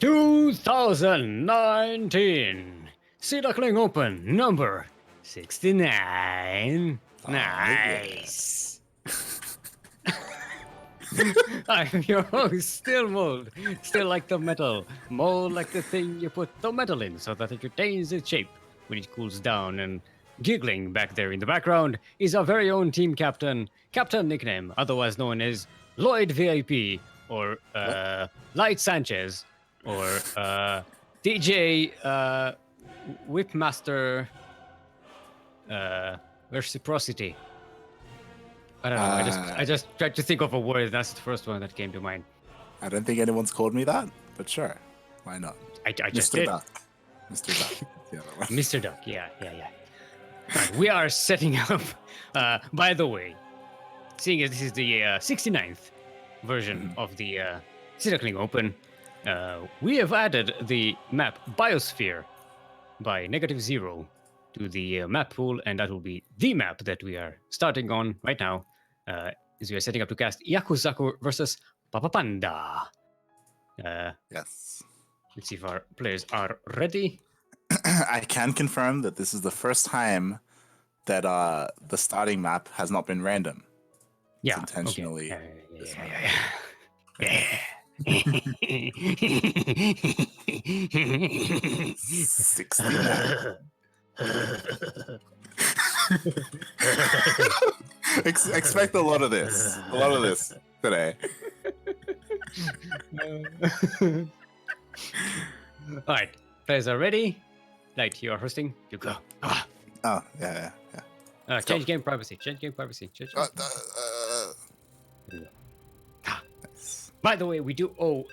2019 Sea Duckling Open number 69. Nice. I'm your host, Steelmold. Still like the metal. Mold like the thing you put the metal in so that it retains its shape when it cools down. And giggling back there in the background is our very own team captain, Captain Nickname, otherwise known as Lloyd VIP or Light Sanchez or DJ Whipmaster Reciprocity. I don't know. I just tried to think of a word. That's the first one that came to mind. I don't think anyone's called me that, but sure, why not? I just did. Duck. Mr. Duck. Mr. Duck. Yeah. Right, we are setting up. By the way, seeing as this is the 69th version of the Sea Duckling Open, we have added the map Biosphere by -0 to the map pool, and that will be the map that we are starting on right now. As we are setting up to cast Yakuzaku versus Papa Panda. Yes. Let's see if our players are ready. I can confirm that this is the first time that the starting map has not been random. Yeah. It's intentionally. Okay. Yeah. 69. Expect a lot of this. Today. All right, players are ready. Light, you are hosting. You go. Oh, yeah. Change game privacy. Change game privacy. Nice. By the way, we do owe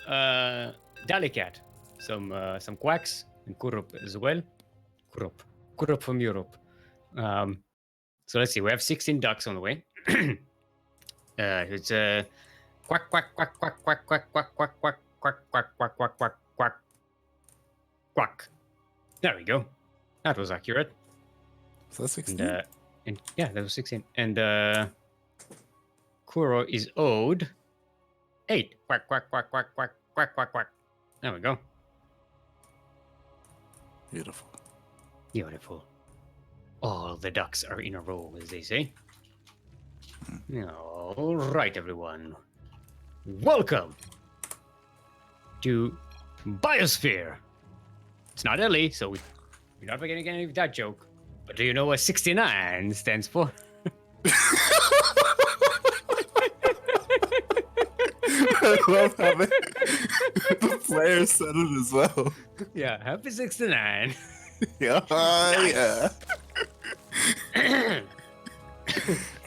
Dalicat some quacks and Kurup as well. Kurup from Europe. So let's see. We have 16 ducks on the way. It's quack quack quack quack quack quack quack quack quack quack quack quack quack quack quack quack. There we go. That was accurate. So that's 16. And yeah, that was 16. And Kuro is owed 8. Quack quack quack quack quack quack quack quack. There we go. Beautiful. All the ducks are in a row, as they say. All right, everyone. Welcome to Biosphere. It's not Ellie, so we're not getting any of that joke. But do you know what 69 stands for? I love how the players said it as well. Yeah, happy 69. Yeah.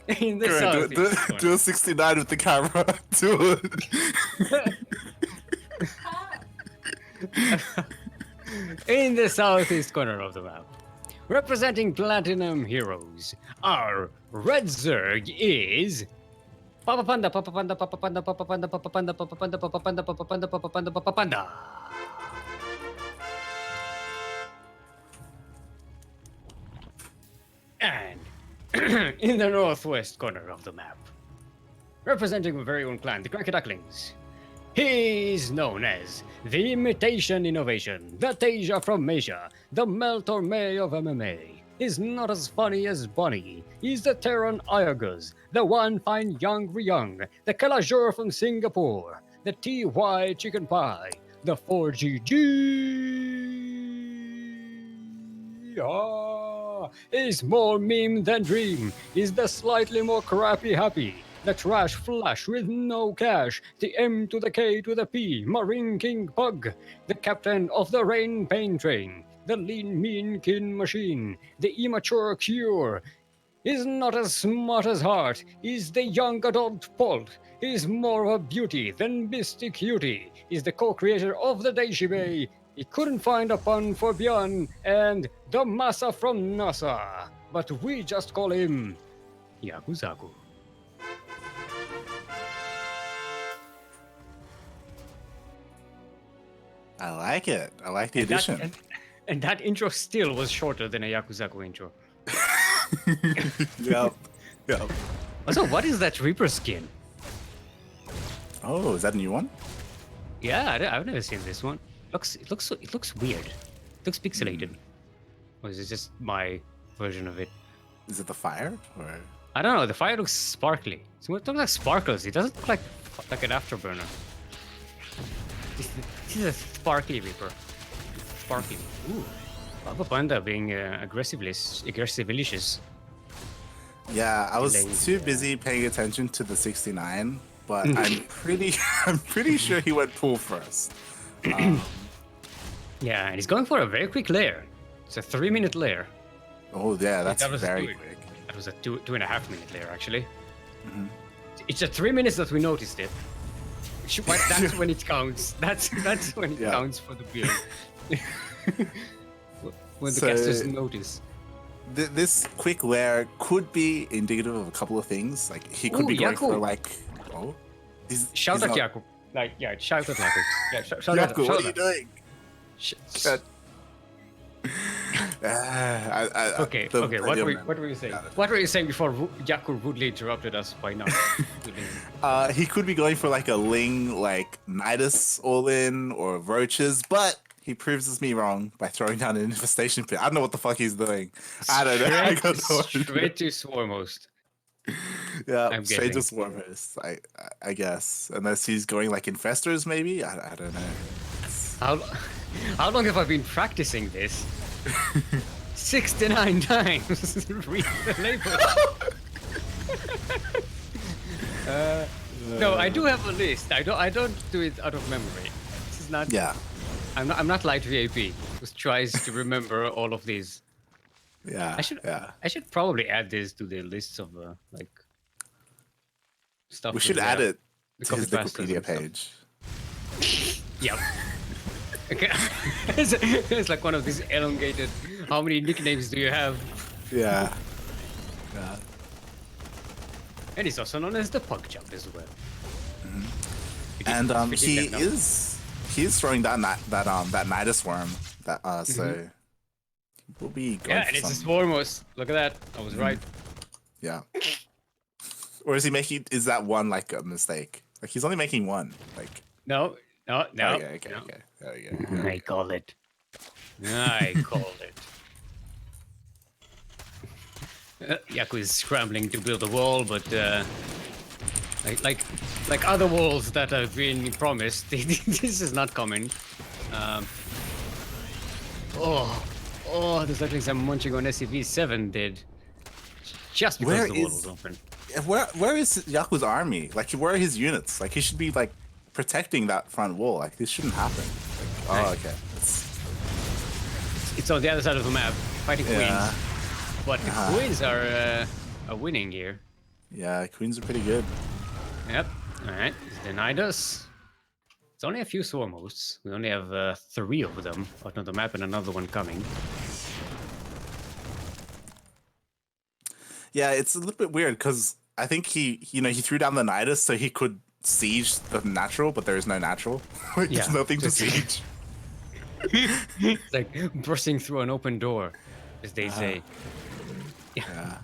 In the south. Do a 69 with the camera. Do it. In the southeast corner of the map, representing Platinum Heroes, our red Zerg is Papa Panda, Papa Panda, Papa Panda, Papa Panda, Papa Panda, Papa Panda, Papa Panda, Papa Panda, Papa Panda, Papa Panda. And in the northwest corner of the map, representing our very own clan, the CranKy Ducklings, he's known as the Imitation Innovation, the Tasia from Asia, the Meltorme of MMA. He's not as funny as Bonnie. He's the Terran Iaguz, the One Fine Young Ryung, the Kalajur from Singapore, the TY Chicken Pie, the 4GG. Is more meme than dream. Is the slightly more crappy happy. The trash flash with no cash. The M to the K to the P. Marine King Pug. The captain of the Rain Pain Train. The lean mean kin machine. The immature cure. Is not as smart as Heart. Is the young adult Bolt. Is more of a beauty than Misty Cutie. Is the co-creator of the Deishibe. He couldn't find a pun for Björn and the Massa from NASA, but we just call him Yakuzaku. I like it. I like the addition. And that intro still was shorter than a Yakuzaku intro. Yep. Also, what is that Reaper skin? Oh, is that a new one? Yeah, I've never seen this one. It looks weird. It looks pixelated. Or is it just my version of it? Is it the fire or? I don't know. The fire looks sparkly. So it looks like sparkles. It doesn't look like an afterburner. This is a sparkly Reaper. Sparkly. Ooh. Papa Panda being aggressive-licious. Yeah, I was Lazy. too busy paying attention to the 69, but I'm pretty sure he went pool first. Yeah, and he's going for a very quick lair. It's a 3-minute lair. Oh yeah, that's That was very two- quick. That was a 2.5-minute lair, actually. It's just 3 minutes that we noticed it. That's when it counts. That's when it Yeah. counts for the build. When the So- casters notice. This quick lair could be indicative of a couple of things. Like he could Ooh, be going for Yaku. like, oh, Shout he's at not- Jakub. Like, yeah, shout at Jakub. Yeah, shout at Yaku, what are you at- doing? Sh- God. Okay, okay. What were you saying? What were you saying before Jakub rudely interrupted us by not? He could be going for like a Ling, like Nidus all in or Roaches, but he proves me wrong by throwing down an infestation pit. I don't know what the fuck he's doing. I don't know. I got no idea. Straight to Swarmhost. Yeah, I'm straight to guessing. Swarmhost, I guess. Unless he's going like Infestors, maybe? I don't know. How long have I been practicing this? 69 times. Read the label. No, I do have a list. I don't do it out of memory. This is not. Yeah, I'm not light VAP. Just tries to remember all of these. yeah, yeah. I should probably add this to the lists of like stuff. We should with, add it the to his copy-pasters Wikipedia and stuff. page. Yep. Okay. It's like one of these elongated. How many nicknames do you have? Yeah. Yeah. And he's also known as the Pug Jump as well. And If you he didn't know. is throwing that Nidus worm. That so we'll be going Yeah, for and it's a some, Swarmos. Look at that. I was right. yeah. Or is he making? Is that one like a mistake? Like he's only making one. Like No. okay. no. There we go. I call it. I call it. Yaku is scrambling to build a wall, but like other walls that have been promised, this is not coming. The Ducklings I'm munching on SCV-7 did. Just because Where the wall is- was open. Where is Yaku's army? Like where are his units? Like he should be like protecting that front wall. Like this shouldn't happen. Like, oh Right. okay. It's on the other side of the map, fighting Yeah. queens. But the queens are winning here. Yeah, queens are pretty good. Yep. All right. He's denied us. It's only a few swarm hosts. We only have 3 of them out on the map and another one coming. Yeah, it's a little bit weird because I think he threw down the Nidus so he could siege the natural, but there is no natural. Like, Yeah, there's nothing to just- siege. It's like bursting through an open door, as they say. Yeah.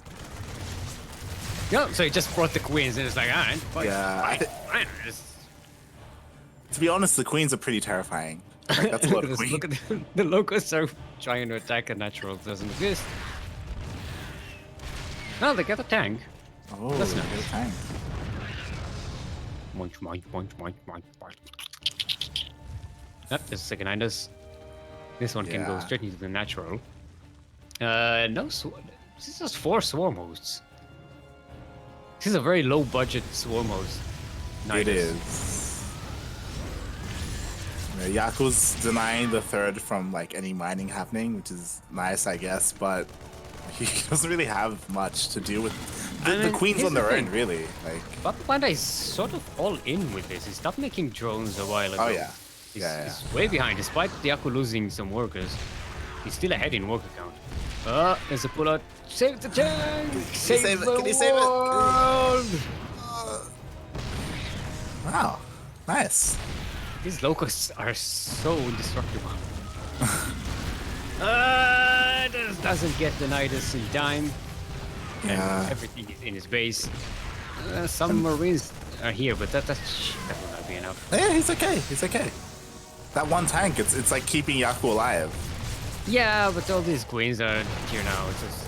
Yeah, so he just brought the queens and it's like, alright, fine, Yeah, I fine. Just To be honest, the queens are pretty terrifying. Like, that's a lot of queens. look at the locusts are trying to attack a natural that doesn't exist. No, they got a tank. Oh, That's look nice. at the tank. Munch, munch, munch, munch, munch, munch. Yep, there's a second Indus. This one can go Yeah. straight into the natural. No, this is just 4 swarm hosts. This is a very low budget swarm host. It is. Yeah, Yaku's denying the third from like any mining happening, which is nice, I guess, but he doesn't really have much to do with I the mean, queens here's on the their own, thing. really. Like, Papa Panda is sort of all in with this. He stopped making drones a while ago. oh yeah, He's, yeah. he's way behind, despite Yaku losing some workers. He's still ahead in worker count. There's a pullout. Save the tank! Save save it? the Can you save it? world! Wow, nice. These locusts are so indestructible. This doesn't get the Nidus in time. Yeah. And everything is in his base. Some marines are here, but that will not be enough. Yeah, he's okay. He's okay. That one tank, it's like keeping Yaku alive. Yeah, but all these queens are here now. It's just,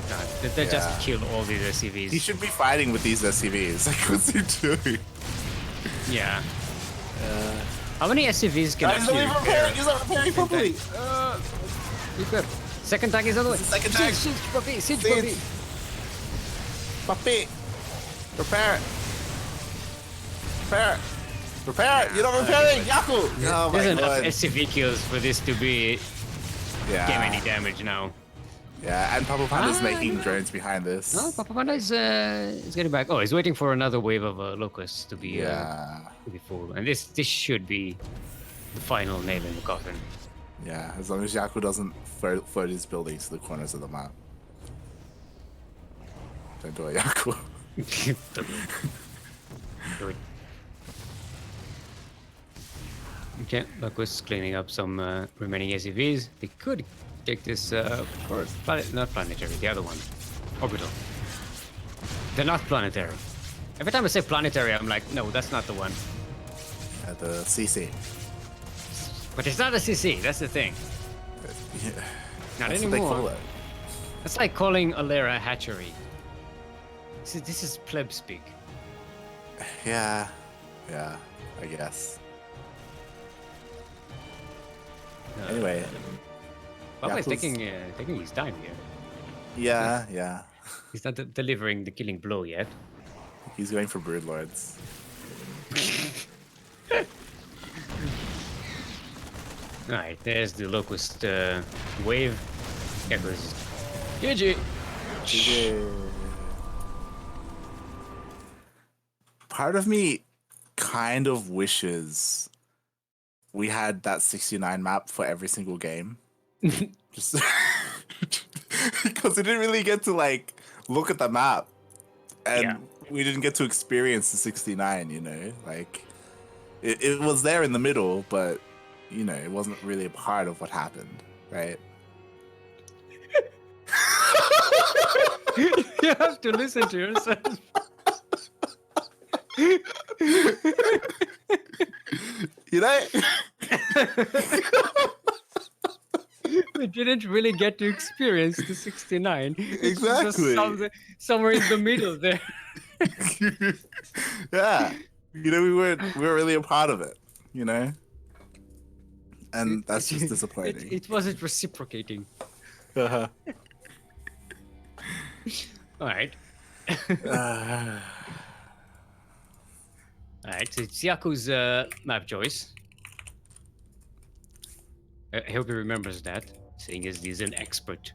they just Yeah. kill all these SCVs. He should be fighting with these SCVs. Like, what's he doing? Yeah. How many SCVs can He's not actually even repair? repairing. He's not repairing properly. Equip. Second tank is on the way. Second tank. Siege puppy. Siege Siege. puppy. Puppy. Repair it. Repair it. Repair it. You're not repairing. Yaku. Oh my There's enough god. SCV kills for this to be Yeah. game any damage now. Yeah, and Papa Panda's Ah, making drones behind this. No, Papa Panda is getting back. Oh, he's waiting for another wave of locusts to be Yeah. full, and this should be the final nail in the coffin. Yeah, as long as Yaku doesn't float his buildings to the corners of the map. Don't do it, Yaku. Do it. Okay, Locusts cleaning up some remaining SCVs. They could take this first not planetary, the other one, orbital. They're not planetary. Every time I say planetary, I'm like, no, that's not the one. At the CC. But it's not a CC. That's the thing. Yeah. Not That's anymore. what they call it. That's like calling Alera a hatchery. This is pleb speak. Yeah. Yeah, I guess. Anyway. Papa is Yaku's- taking his time here. Yeah, yeah. He's not delivering the killing blow yet. He's going for Broodlords. Alright, there's the Locust wave. There goes GG. Part of me kind of wishes we had that 69 map for every single game. Just because we didn't really get to like look at the map, and Yeah. we didn't get to experience the 69. You know, like it was there in the middle, but you know, it wasn't really a part of what happened, right? You have to listen to yourself. You know. We didn't really get to experience the 69. It's just Exactly. somewhere in the middle there. Yeah, you know, we weren't really a part of it, you know, and that's just disappointing. It wasn't reciprocating. Uh-huh. All right. All right, so it's Yaku's map choice. I hope he remembers that, seeing as he's an expert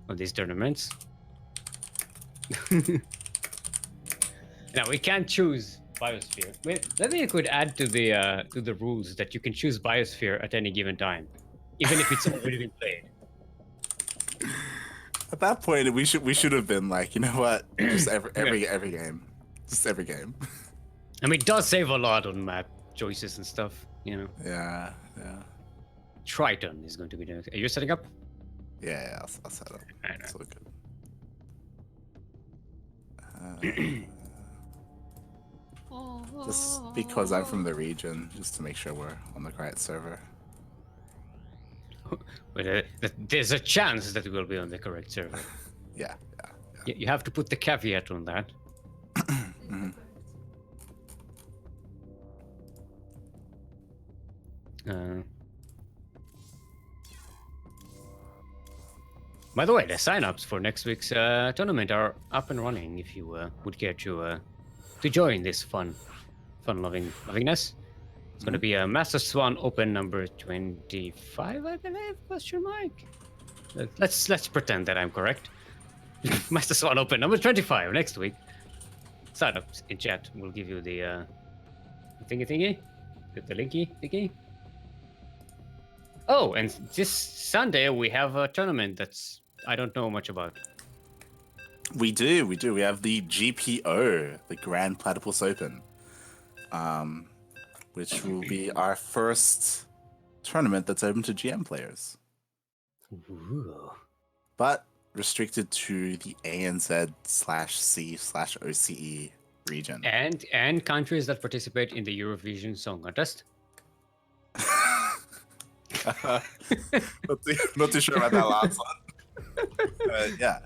on these tournaments. Now we can't choose biosphere. Wait, maybe you could add to the rules that you can choose biosphere at any given time, even if it's already been played. At that point, we should have been like, you know what, just every game, just every game. I mean, it does save a lot on map choices and stuff, you know. Yeah. Triton is going to be doing. Are you setting up? Yeah, I'll set up. Alright, It's all good. Just because I'm from the region, just to make sure we're on the right server. But there's a chance that it will be on the correct server. Yeah. You have to put the caveat on that. By the way, the sign-ups for next week's tournament are up and running. If you would care to join this fun-lovingness, it's going to be a Master Swan Open number 25, I believe. Question mark. Let's pretend that I'm correct. Master Swan Open number 25 next week. Sign up in chat. We'll give you the thingy, the linky thingy. Oh, and this Sunday we have a tournament that's I don't know much about. We do. We have the GPO, the Grand Platypus Open, which will be our first tournament that's open to GM players, Ooh. but restricted to the ANZ/C/OCE region. And countries that participate in the Eurovision Song Contest. Not too sure about that last one. Yeah.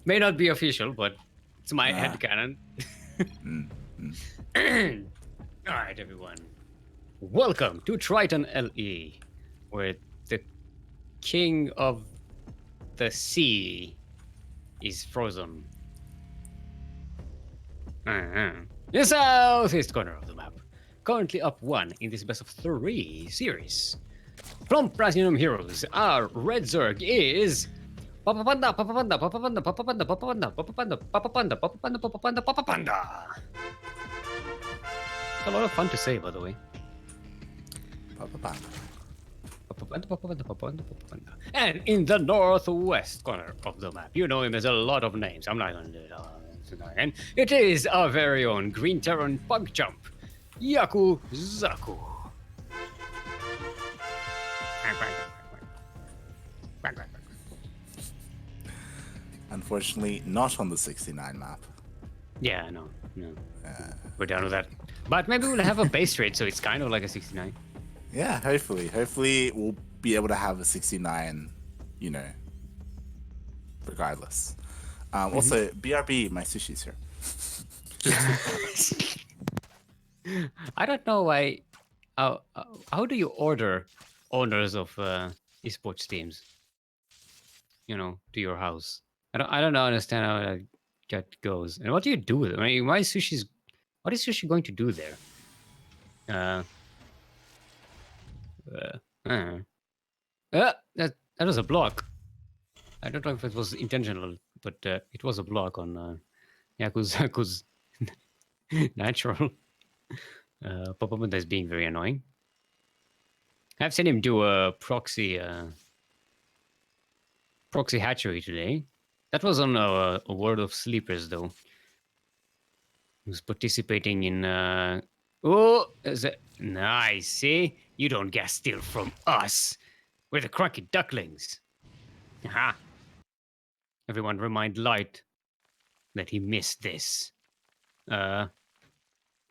May not be official, but it's my Nah. headcanon. Mm, mm. All right, everyone. Welcome to Triton LE, where the king of the sea is frozen. The southeast corner of the map. Currently up 1 in this best of 3 series. From Platinum Heroes, our red Zerg is Papa Panda, Papa Panda, Papa Panda, Papa Panda, Papa Panda, Papa Panda, Papa Panda, Papa Panda, Papa Panda, Papa Panda. It's a lot of fun to say, by the way. Papa Panda. Papa Panda, Papa Panda, Papa Panda, Papa Panda. And in the northwest corner of the map, you know him as a lot of names. I'm not going to do it all again. It is our very own Green Terran Pug Jump, Yaku Zaku. Unfortunately, not on the 69 map. Yeah, no. We're done with that. But maybe we'll have a base rate, so it's kind of like a 69. Yeah, hopefully. Hopefully we'll be able to have a 69, you know, regardless. Also, BRB, my sushi's here. I don't know why. How do you order owners of esports teams? You know, to your house. I don't understand how that goes. And what do you do with it? I mean, what is sushi going to do there? That was a block. I don't know if it was intentional, but it was a block on Yakuza's natural. Papa Munda is being very annoying. I've seen him do a proxy hatchery today. That was on a World of Sleepers, though. He was participating in. Is it nice? See, you don't gas steal from us. We're the CranKy Ducklings. Aha! Everyone, remind Light that he missed this.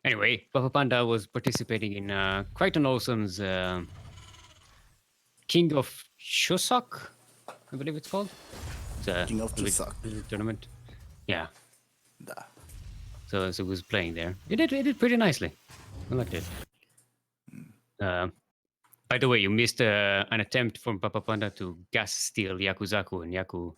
Anyway, Papa Panda was participating in Crichton Olsen's King of Chuseok, I believe it's called. It's a King of Chuseok tournament. Yeah. Da. So he was playing there. It did pretty nicely. I liked it. By the way, you missed an attempt from Papa Panda to gas steal Yakuzaku, and Yaku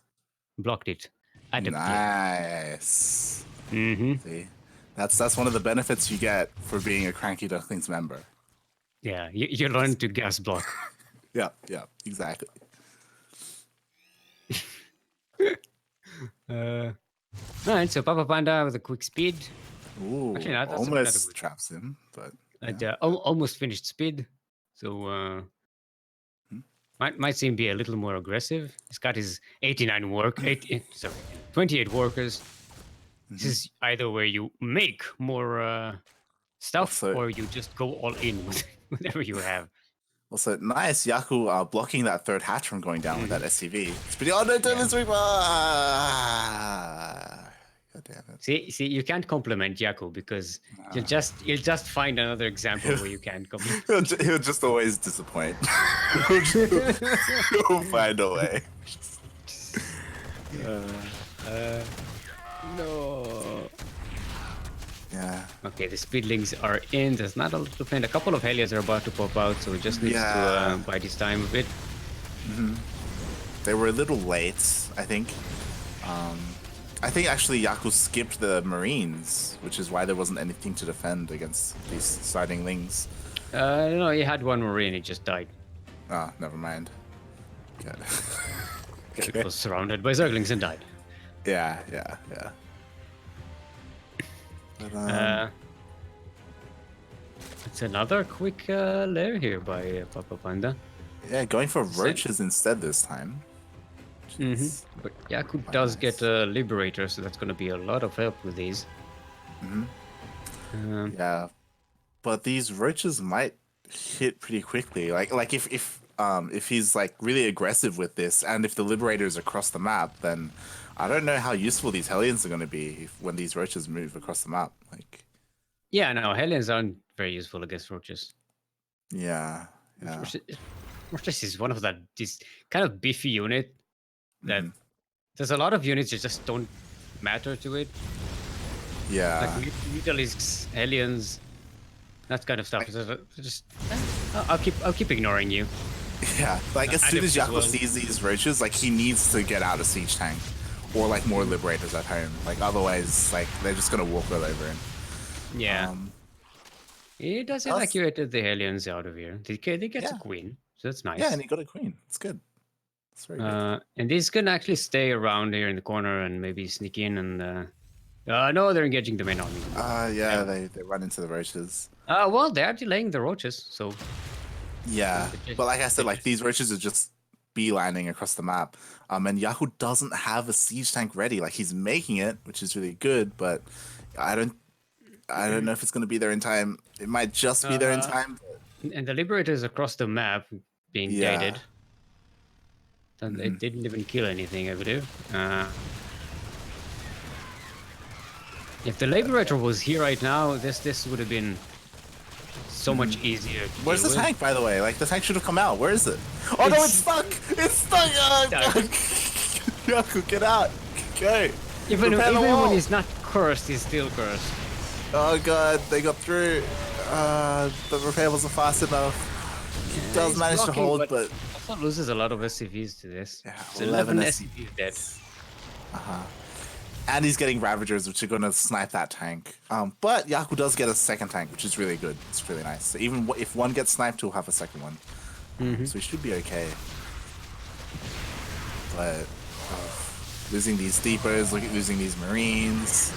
blocked it. Nice. Mm-hmm. See, that's one of the benefits you get for being a CranKy Ducklings member. Yeah, you learn to gas block. Yeah, exactly. Alright, so Papa Panda with a quick speed. Ooh, Actually, no, that's almost good. traps him, but Almost finished speed. So might seem be a little more aggressive. He's got his 89 sorry, 28 workers. This is either where you make more stuff or you just go all in with whatever you have. Also, nice Yaku blocking that third hatch from going down with that SCV. It's pretty. Oh no, Devil's Reaper! God damn it. See, you can't compliment Yaku because you'll just find another example where you can compliment. He'll just always disappoint. He'll find a way. No. Yeah. Okay, the speedlings are in. There's not a lot to find. A couple of Helios are about to pop out, so we just need to bide his time a bit. They were a little late, I think. I think actually Yaku skipped the Marines, which is why there wasn't anything to defend against these siding lings. No, he had one Marine, he just died. Ah, never mind. Okay. It was surrounded by Zerglings and died. Yeah. But, it's another quick lair here by Papa Panda. yeah, going for roaches instead this time. But Yaku does get a Liberator, so that's going to be a lot of help with these. Yeah, but these roaches might hit pretty quickly. Like if he's like really aggressive with this, and if the Liberator's across the map, then I don't know how useful these Hellions are going to be when these roaches move across the map. Like, yeah, no, Hellions aren't very useful against roaches. Yeah. Fortress is one of this kind of beefy unit that Mhm. there's a lot of units that just don't matter to it. Like Yeah. Mutalisks, aliens, that kind of stuff. Just I'll keep ignoring you. Yeah, like as soon as Adepts as Yaku well. sees these roaches, like he needs to get out a siege tank or like more liberators at home. Like otherwise, like they're just gonna walk all over him. Yeah. Um, He does us, evacuated the aliens out of here. They get a yeah, queen, so that's yeah, nice. and he got a queen. It's good. It's very good. And these can actually stay around here in the corner and maybe sneak in and. No, they're engaging the main army. Yeah, Yeah. they run into the roaches. Well, they're delaying the roaches, so. Yeah, but like I said, they like just- these roaches are just beelining across the map. And Yaku doesn't have a siege tank ready. Like he's making it, which is really good, but I don't I don't know if it's gonna be there in time. It might just be there in Uh, time. and the liberators across the map being Yeah. dated. And they Mhm. didn't even kill anything, I believe. If the liberator was here right now, this would have been so much easier to Where's deal the with. tank, by the way? Like, the tank should have come out. Where is it? Oh, no, it's It's stuck! It's stuck! Oh, stuck. God. Yaku, get out! Go! Even Repair the when wall. he's not cursed, he's still cursed. Oh, God, they got through. The repair wasn't fast enough. He does He's manage to blocking, hold, but... also loses a lot of SCVs to this. Yeah, So 11 SCVs. SCVs dead. And he's getting Ravagers, which are going to snipe that tank. But Yaku does get a second tank, which is really good. It's really nice. So even if one gets sniped, he'll have a second one. So he should be okay. But losing these deepers, losing these marines.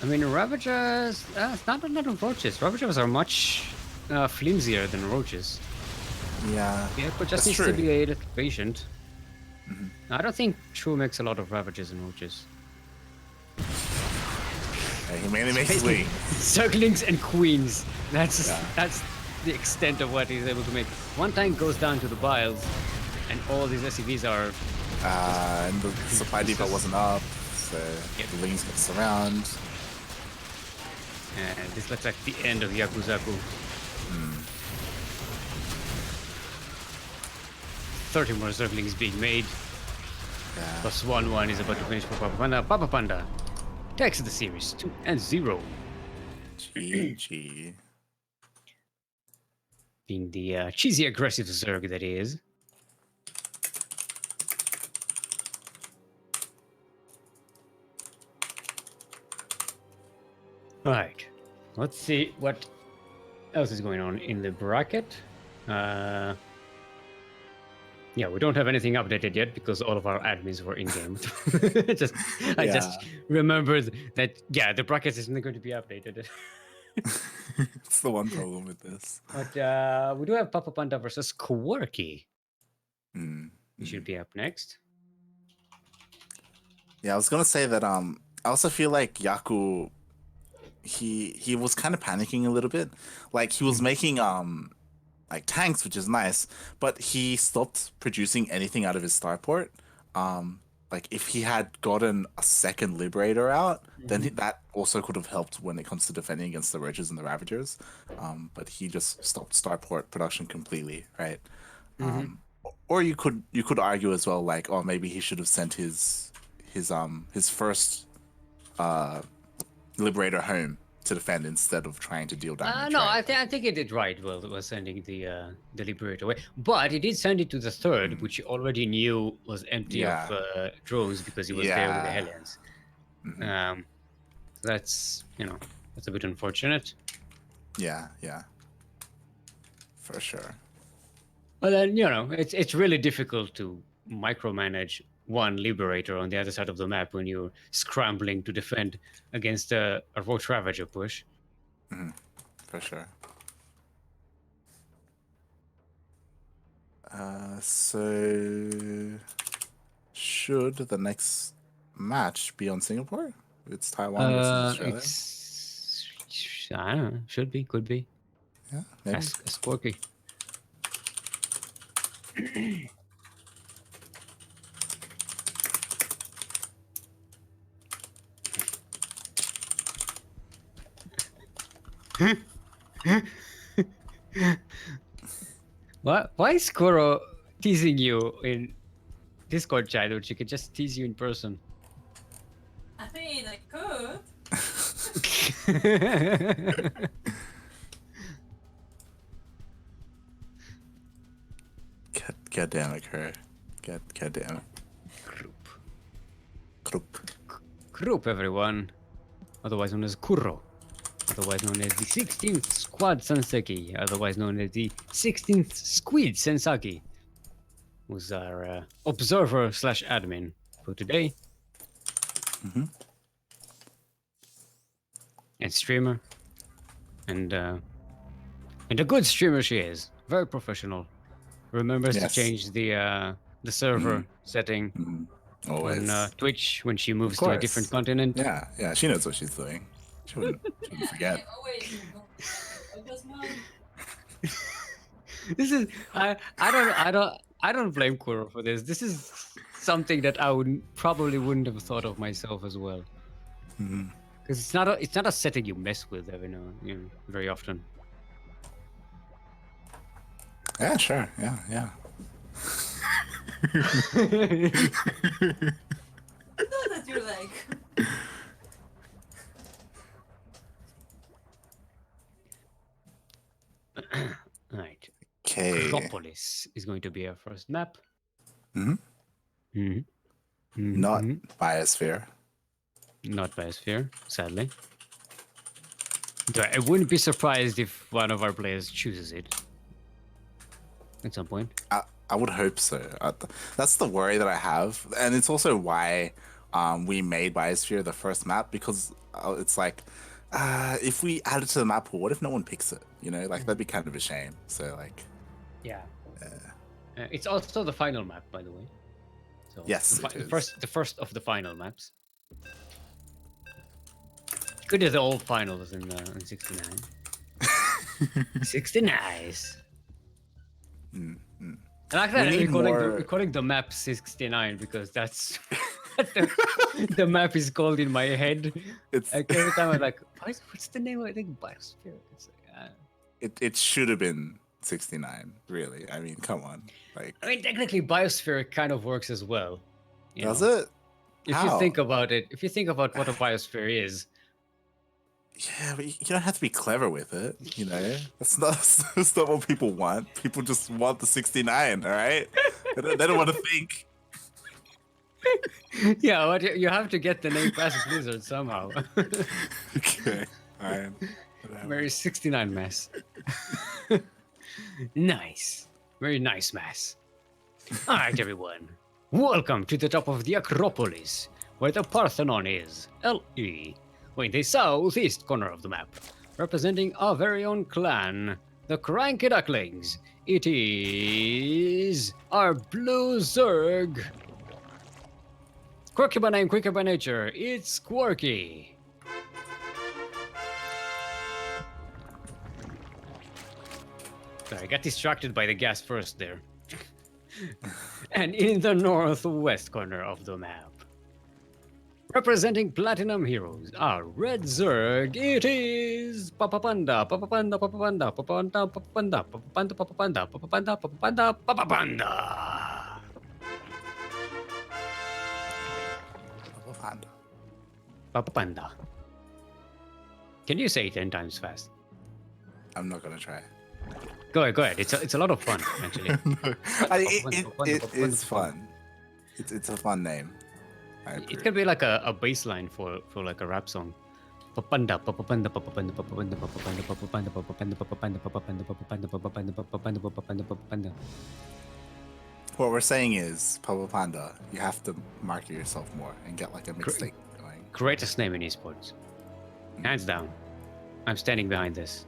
I mean, Ravagers, it's not a lot of roaches. Ravagers are much flimsier than roaches. Yeah, Yeah, but that's just needs to true. be a little patient. I don't think True makes a lot of Ravagers and roaches. Yeah, he mainly makes Basically, wing. Circlings and queens. That's Yeah. that's the extent of what he's able to make. One tank goes down to the biles, and all these SCVs are. And the supply depot wasn't up, so the wings got surround. And this looks like the end of Yakuzaku. 30 more circlings being made. Yeah. Plus 1-1 is about to finish for Papa Panda. Papa Panda takes the series 2-0. GG. Being the cheesy aggressive Zerg that he is. Right. Let's see what else is going on in the bracket. Yeah, we don't have anything updated yet because all of our admins were in game. I just remembered that the bracket isn't going to be updated. It's the one problem with this. But we do have Papa Panda versus Quirky. He should be up next. Yeah, I was gonna say that I also feel like Yaku he was kind of panicking a little bit. Like he was making like tanks, which is nice, but he stopped producing anything out of his starport. Like if he had gotten a second Liberator out, then that also could have helped when it comes to defending against the Roaches and the Ravagers. But he just stopped starport production completely, right? Or you could argue as well, like, oh, maybe he should have sent his first Liberator home to defend instead of trying to deal damage. No, right? I think he did right. Well, was sending the Liberator away, but he did send it to the third, which he already knew was empty Yeah. of drones because he was there with the Yeah. Hellions. That's that's a bit unfortunate. Yeah, for sure. But then it's really difficult to micromanage one Liberator on the other side of the map when you're scrambling to defend against a Roach Ravager push. For sure. So should the next match be on Singapore? It's Taiwan versus Australia. I don't know. Should be, could be. Yeah, maybe. Ask Quirky. What? Why is Kuro teasing you in Discord chat, which you could just tease you in person? I mean, I could. God damn it, Kuro. God damn it. Group. Krupp. Group, everyone. Otherwise known as Kuro. Otherwise known as the 16th Squad Senseki. Otherwise known as the 16th Squid Sensaki. Who's our observer slash admin for today. And streamer. And a good streamer she is. Very professional. Remembers to Yes. change the server setting Always. on Twitch when she moves Of to a course. different continent. Yeah, she knows what she's doing. She wouldn't forget. Oh wait, no. I just moved. This is I don't blame Kuro for this. This is something that I probably wouldn't have thought of myself as well. Because it's not a setting you mess with very often. Yeah, sure. Yeah. I know that you're like. Right. Okay. Acropolis is going to be our first map. Mhm. Mhm. Not Mhm. Biosphere. Not Biosphere, sadly. Though I wouldn't be surprised if one of our players chooses it at some point. I would hope so. That's the worry that I have, and it's also why we made Biosphere the first map, because it's like if we add it to the map, what if no one picks it? Like that'd be kind of a shame. So like, Yeah. It's also the final map, by the way. So Yes, the, it the is. first of the final maps. Good as the old finals in 69. 69. And actually, need more- we're calling the map 69 because that's what the map is called in my head. It's Like every time I'm like, what's the name? I think Biosphere. It's like, it should have been 69. Really, I mean, come on. Like, I mean, technically, Biosphere kind of works as well. does know? it? If How? you think about it, if you think about what a biosphere is, Yeah, but you don't have to be clever with it. That's not what people want. People just want the 69. All right, they don't want to think. yeah, what you have to get the name past Blizzard somehow. Okay, all right. Very 69 mess. Nice, very nice mess. All right, everyone, welcome to the top of the Acropolis, where the Parthenon is. LE. In the southeast corner of the map, representing our very own clan, the CranKy Ducklings. It is our Blue Zerg. Quirky by name, quicker by nature, it's Quirky. Sorry, I got distracted by the gas first there. And in the northwest corner of the map, representing Platinum Heroes, our Red Zerg, it is Papa Panda, Papa Panda, Papa Panda, Papa Panda, Papa Panda, Papa Panda, Papa Panda, Papa Panda, Papa Panda, Papa Panda. Papa Panda. Can you say it 10 times fast? I'm not gonna try. Go ahead. It's a lot of fun, actually. It is fun. It's a fun name. It could be like a bass line for like a rap song. Papanda, papapanda, papapanda, papapanda, papapanda, papapanda, papapanda, papapanda, papapanda, papapanda, papapanda, papapanda, papapanda, papapanda. What we're saying is, Papa Panda, you have to market yourself more and get like a mixtape going. Greatest name in esports, hands down. I'm standing behind this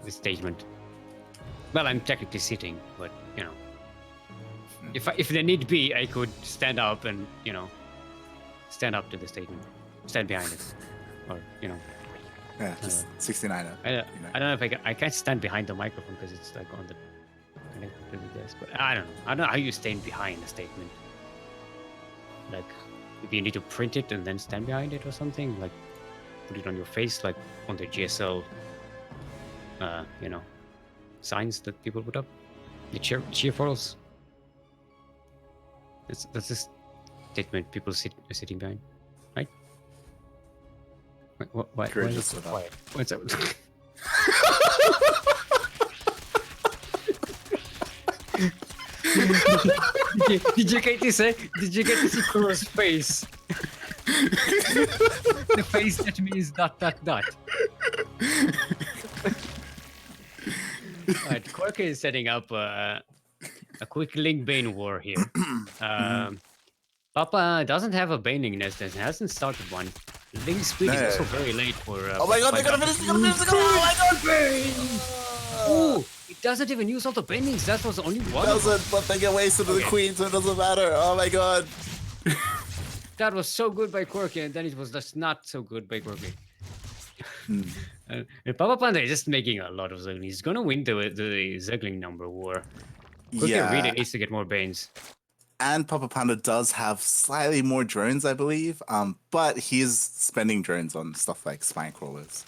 statement. Well, I'm technically sitting, but if there need be, I could stand up and stand up to the statement, stand behind it, or Yeah, just 69. I don't know if I can't stand behind the microphone because it's like on the connected to the desk. But I don't know how you stand behind a statement. Like, if you need to print it and then stand behind it or something. Like, put it on your face, like on the GSL, signs that people put up, the cheer photos. That's a statement people are sitting behind, right? Why Courage is it is so enough. quiet? What's up? Did you get to say? Did you get to see Kuro's face? The face that means dot. Alright, Quirky is setting up a quick Link Bane war here. Papa doesn't have a Baning nest and hasn't started one. Link speed is No. also very late for. Oh my god, they're gonna finish! They're gonna finish! Oh my god! Oh, it doesn't even use all the Banings. That was only one. of them. Doesn't, but they get wasted to the Okay. queen, so it doesn't matter. Oh my god. That was so good by Quirky, and then it was just not so good by Quirky. And Papa Panda is just making a lot of Zerglings. He's gonna win the Zergling number war. Quirky Yeah. really needs to get more Banes. And Papa Panda does have slightly more drones, I believe. But he's spending drones on stuff like spine crawlers.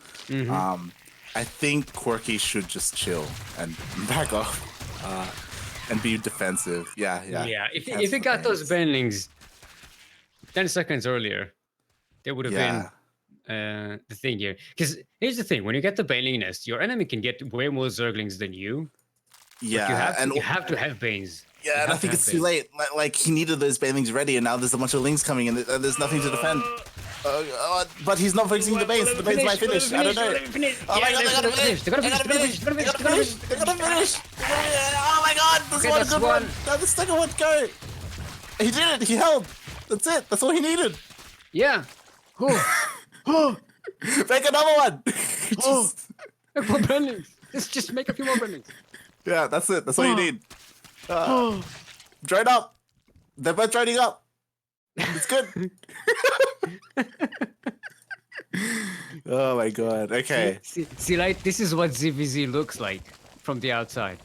I think Quirky should just chill and back off and be defensive. Yeah. Yeah, He if has he the got those Banes. Banelings 10 seconds earlier, there would have Yeah. been the thing here. Because here's the thing: when you get the Baneling nest, your enemy can get way more Zerglings than you. Yeah, But you have to have Banes. You yeah, and I have to think have it's too Banes. late. Like he needed those banelings ready, and now there's a bunch of lings coming, and there's nothing to defend. But he's not focusing the base. The base might finish. I don't know. Oh my god, they're gonna finish! They're gonna finish! They're gonna finish! Oh my god, there's Okay, one that's good one. one. Now the second one, go! He did it. He held. That's it. That's all he needed. Yeah. Make another one. Just- Make more Banelings. Just make a few more Banelings. yeah, that's it. That's all you need. Drone up. They're both droning up. It's good. Oh my god. Okay. See, like, this is what ZVZ looks like from the outside.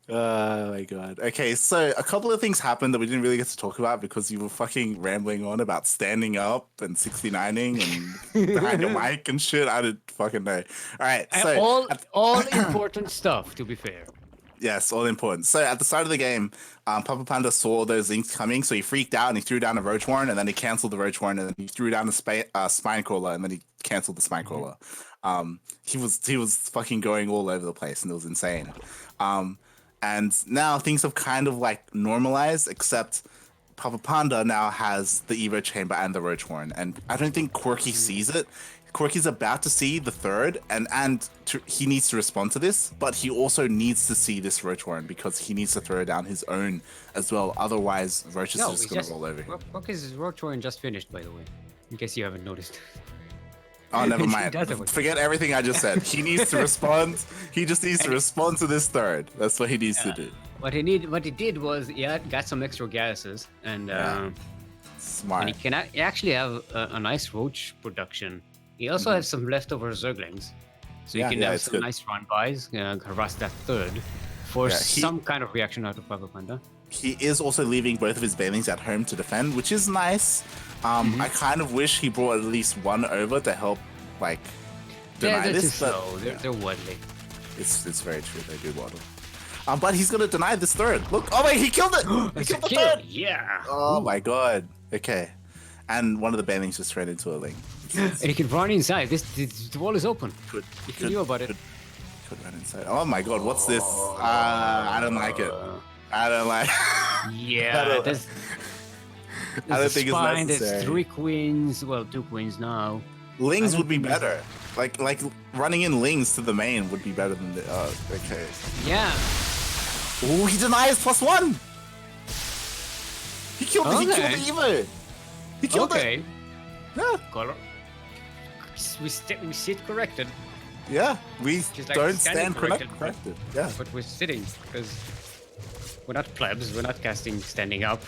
Oh my god. Okay, so a couple of things happened that we didn't really get to talk about because you were fucking rambling on about standing up and 69ing and behind your mic and shit. I didn't fucking know. Alright, so all important stuff, to be fair. yes, all important. So at the start of the game, Papa Panda saw those links coming, so he freaked out and he threw down a Roach Warren, and then he cancelled the Roach Warren, and then he threw down a Spine Crawler, and then he cancelled the Spine Crawler. He was fucking going all over the place, and it was insane. And now things have kind of like normalized, except Papa Panda now has the Evo Chamber and the Roach Warren, and I don't think Quirky sees it. Quirky's about to see the third, he needs to respond to this, but he also needs to see this Roach Warren because he needs to throw down his own as well. Otherwise, Roach is just going to roll over him. Quirky's Roach Warren just finished, by the way, in case you haven't noticed. Oh, never He mind. does have a- Forget everything I just said. He needs to respond. He just needs to respond to this third. That's what he needs to do. What he did was got some extra gases, and Smart. he actually have a nice roach production. He also has some leftover Zerglings, so Yeah, he can yeah, have it's some good. nice run-bys, harass that third, for Yeah, he- some kind of reaction out of Papa Panda. He is also leaving both of his banelings at home to defend, which is nice. I kind of wish he brought at least one over to help, like, Yeah, deny they're too this. But slow. They're waddly. it's very true. They do waddle. But he's gonna deny this third. Look! Oh wait, he killed it! He That's a killed the kill. third! Yeah. Oh my god. Okay. And one of the banelings just ran into a link. And he can run inside. The wall is open. Could, If you knew about it. Could run inside. Oh my god, what's this? I don't like it. I don't like. Yeah, don't- there's I don't a think it's spine, necessary. There's 3 queens. Well, 2 queens now. Lings I would be don't think better. Like running in Lings to the main would be better than the. Okay. Yeah. Oh, he denies +1. He killed. He killed Okay. the Evo. He killed Okay. it. Yeah. Color. We sit corrected, Yeah. We Just like don't standing stand corrected. corrected. Yeah. but we're sitting because we're not plebs. We're not casting standing up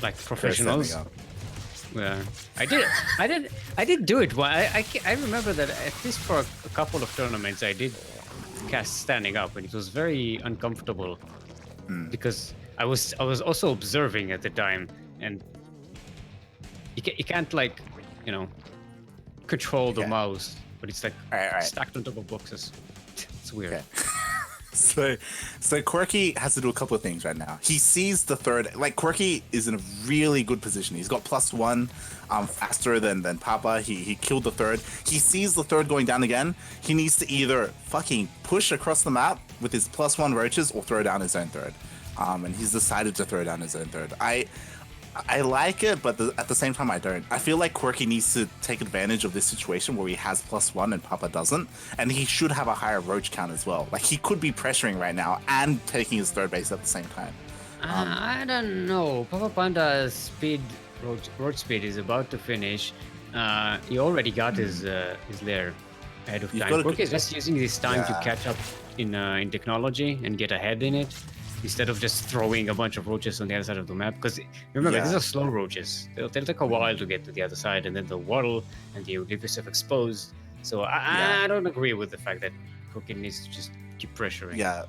like professionals. Standing up. Yeah, I did do it. Well, I remember that at least for a couple of tournaments I did cast standing up, and it was very uncomfortable because I was also observing at the time, and you can't like, you know, control the Okay. mouse, but it's like Alright. stacked on top of boxes. It's weird. Okay. So Quirky has to do a couple of things right now. He sees the third. Like Quirky is in a really good position. He's got +1, faster than Papa. He killed the third. He sees the third going down again. He needs to either fucking push across the map with his +1 roaches or throw down his own third. And he's decided to throw down his own third. I like it, but at the same time, I don't. I feel like Quirky needs to take advantage of this situation where he has +1 and Papa doesn't, and he should have a higher roach count as well. Like, he could be pressuring right now and taking his third base at the same time. I don't know. Papa Panda's speed, road speed is about to finish. He already got his lair ahead of You've time. gotta- Quirky is just using this time to Yeah. catch up in technology and get ahead in it, instead of just throwing a bunch of roaches on the other side of the map. Because remember, Yeah. these are slow roaches. They'll take a while to get to the other side, and then they'll waddle, and you leave yourself exposed. So Yeah. I don't agree with the fact that Quirky needs to just keep pressuring. Yeah,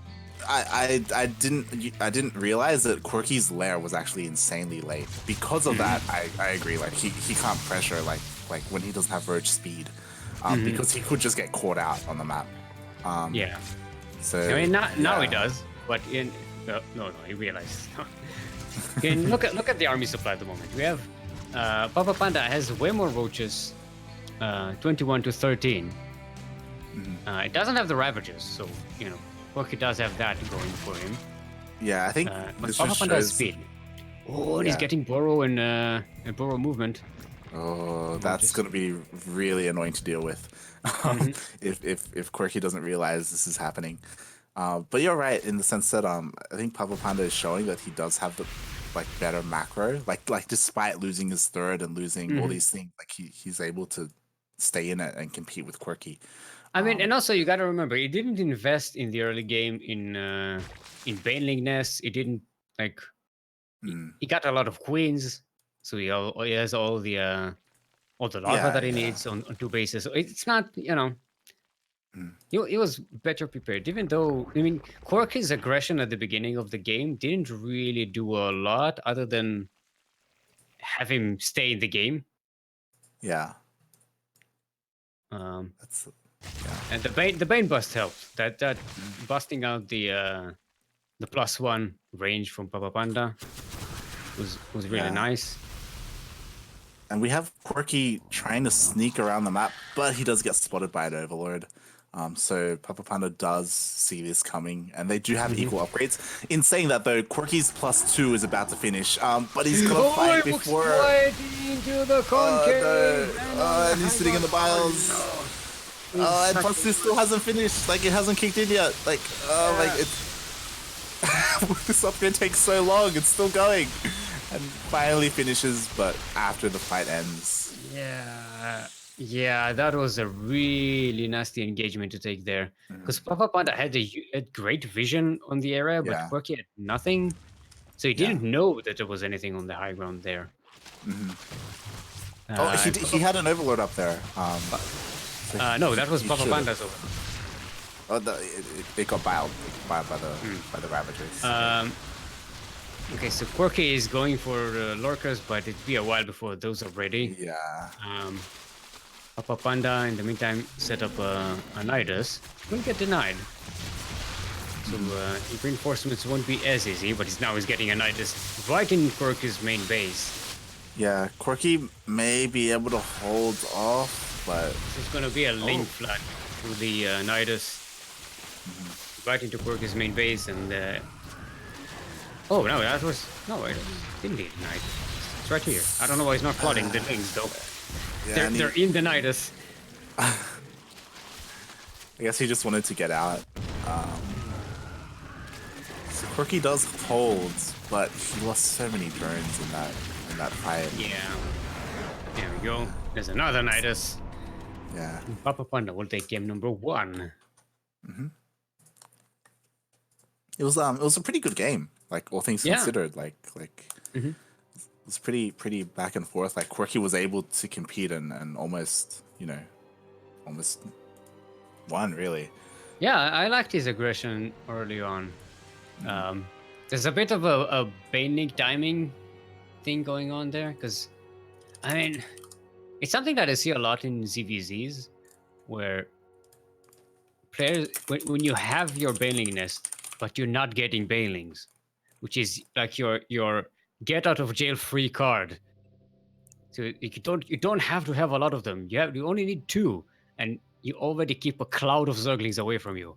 I didn't realize that Quirky's lair was actually insanely late. Because of that, I agree. Like he can't pressure like when he doesn't have roach speed, because he could just get caught out on the map. Yeah. So I mean, now he yeah. does, but no, he realized. Okay, look at the army supply at the moment. We have Papa Panda has way more roaches, 21 to 13. It doesn't have the Ravagers, so you know, Quirky does have that going for him. Yeah, I think But this Papa just Panda has shows. speed. Oh, and he's Yeah. getting burrow and burrow movement. Oh, that's gonna be really annoying to deal with if Quirky doesn't realize this is happening. But you're right in the sense that I think Papa Panda is showing that he does have the better macro. Like despite losing his third and losing all these things, like he's able to stay in it and compete with Quirky. I mean, and also you got to remember, he didn't invest in the early game in Baneling nests. He didn't like. He got a lot of queens, so he has all the larva Yeah, that he yeah. needs on 2 bases. So it's not, you know. He was better prepared, even though I mean Quirky's aggression at the beginning of the game didn't really do a lot other than have him stay in the game. Yeah, Um, that's and the Bane bust helped. That busting out the +1 range from Papa Panda was really Yeah. nice. and we have Quirky trying to sneak around the map, but he does get spotted by an Overlord. So Papa Panda does see this coming, and they do have equal upgrades. In saying that, though, Quirky's +2 is about to finish, but he's gonna fight he walks before. right into the concave. And he's sitting in the biles. And plus this still hasn't finished. Like it hasn't kicked in yet. Like like it's this upgrade takes so long. It's still going, and finally finishes. But after the fight ends, Yeah, that was a really nasty engagement to take there. Because Papa Panda had a great vision on the area, but Yeah. Quirky had nothing. So he didn't know that there was anything on the high ground there. he had an Overlord up there. No, that was he Papa should've. Panda's over. It got biled by the Ravagers. Okay, so Quirky is going for lurkers, but it'd be a while before those are ready. Yeah. Papa Panda, in the meantime, set up a Nidus. Will get denied. So reinforcements won't be as easy, but he's getting a Nidus right in Quirky's main base. Yeah, Quirky may be able to hold off, but There's going to be a link flood through the Nidus right into Quirky's main base, and oh no, that was no, it didn't get denied. It's right here. I don't know why he's not flooding the links though. yeah, They're in the Nidus. I guess he just wanted to get out. So Quirky does hold, but he lost so many drones in that fight. Yeah. There we go. There's another Nidus. Yeah. Papa Panda will take game number 1. It was a pretty good game, like all things Yeah. considered. Like it was pretty back and forth. Like Quirky was able to compete and almost won really. Yeah, I liked his aggression early on. There's a bit of a Baneling timing thing going on there, because I mean, it's something that I see a lot in ZVZs, where players, when you have your bailing nest, but you're not getting bailings, which is like your get out of jail free card. So you don't have to have a lot of them. You only need 2, and you already keep a cloud of Zerglings away from you.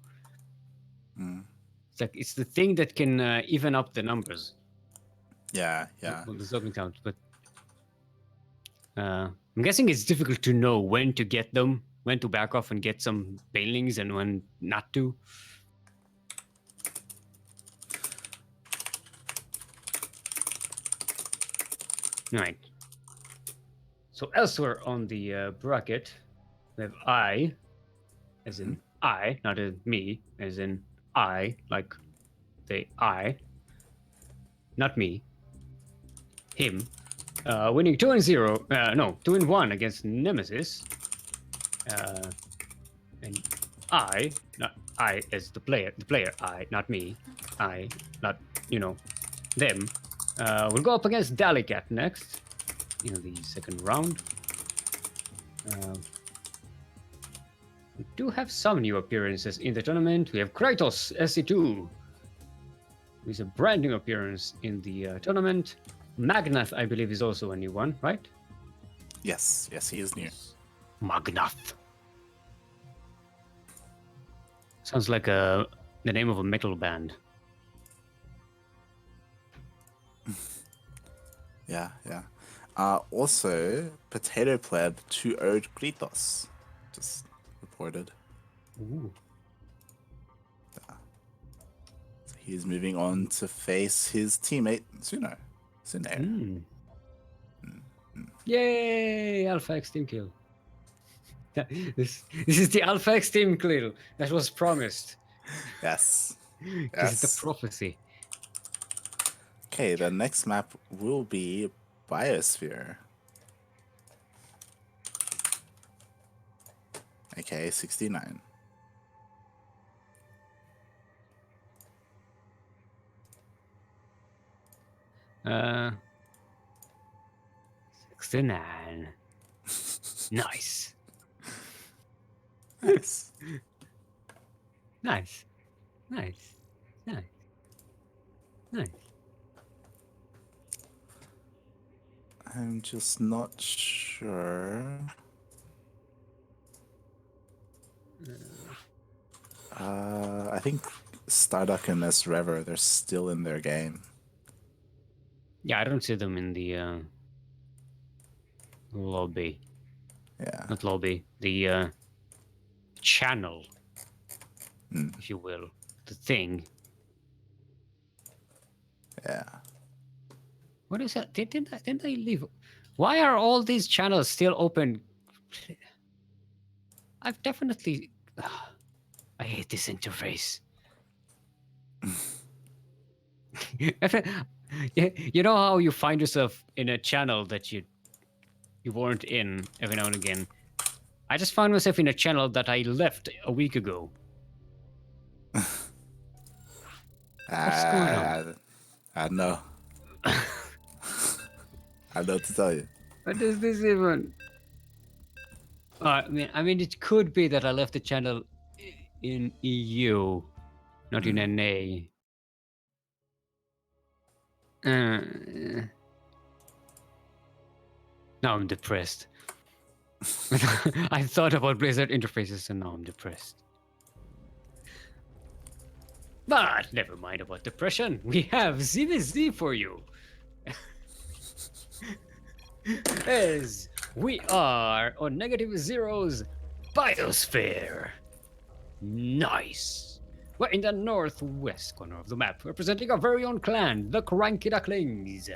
Mm. It's like it's the thing that can even up the numbers. Yeah, yeah. Well, the Zergling count, but I'm guessing it's difficult to know when to get them, when to back off and get some bailings, and when not to. Right. So elsewhere on the bracket, we have I, as in I, not as me, as in I, like the I, not me. Him, winning 2-0. No, 2-1 against Nemesis. And I, not I as the player, I, not me. I, not them. We'll go up against Dalicat next in the second round. We do have some new appearances in the tournament. We have Kratos SC2, who is a brand new appearance in the tournament. Magnath, I believe, is also a new one, right? Yes, he is new. Magnath. Sounds like the name of a metal band. Yeah. Also, Potato Pleb 2-0'd Kritos. Just reported. Ooh. So he's moving on to face his teammate, Suno. Mm. Yay! Alpha X team kill. This is the Alpha X team kill that was promised. Yes. This is the prophecy. Okay, the next map will be Biosphere. Okay, 69. Uh, 69. Nice. Nice. Nice. Nice. Nice. Nice. I'm just not sure. I think Starduck and S Rever, they're still in their game. Yeah, I don't see them in the lobby. Yeah. Not lobby. The channel, Mm, if you will. The thing. yeah. What is that? Didn't I leave? Why are all these channels still open? I've definitely. I hate this interface. You know how you find yourself in a channel that you weren't in every now and again. I just found myself in a channel that I left a week ago. What's going on? I know. I know what to tell you. What does this even? I mean, it could be that I left the channel in EU, not in NA. Now I'm depressed. I thought about Blizzard interfaces and now I'm depressed. But never mind about depression. We have ZVZ for you. As we are on -0's Biosphere. Nice. We're in the northwest corner of the map, representing our very own clan, the CranKy Ducklings.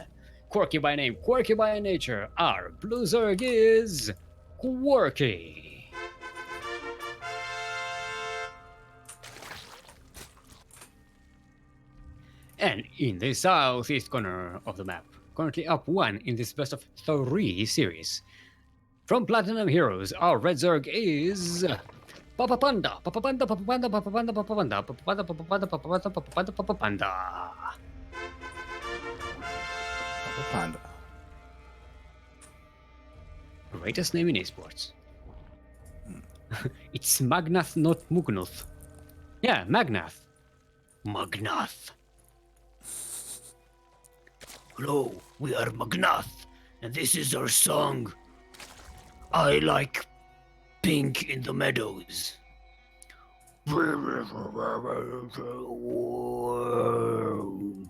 Quirky by name, quirky by nature, our blue Zerg is Quirky. And in the southeast corner of the map, currently up 1 in this best of 3 series. From Platinum Heroes, our red Zerg is Papa Panda, Papa Panda, Papa Panda, Papa Panda, Papa Panda, Papa Panda, Papa Panda, Papa Panda, Papa Panda, Papa Panda. Papa Panda. Greatest name in esports. It's Magnath, not Mugnoth. Yeah, Magnath. Magnath. Hello, we are Magnath, and this is our song. I like pink in the meadows.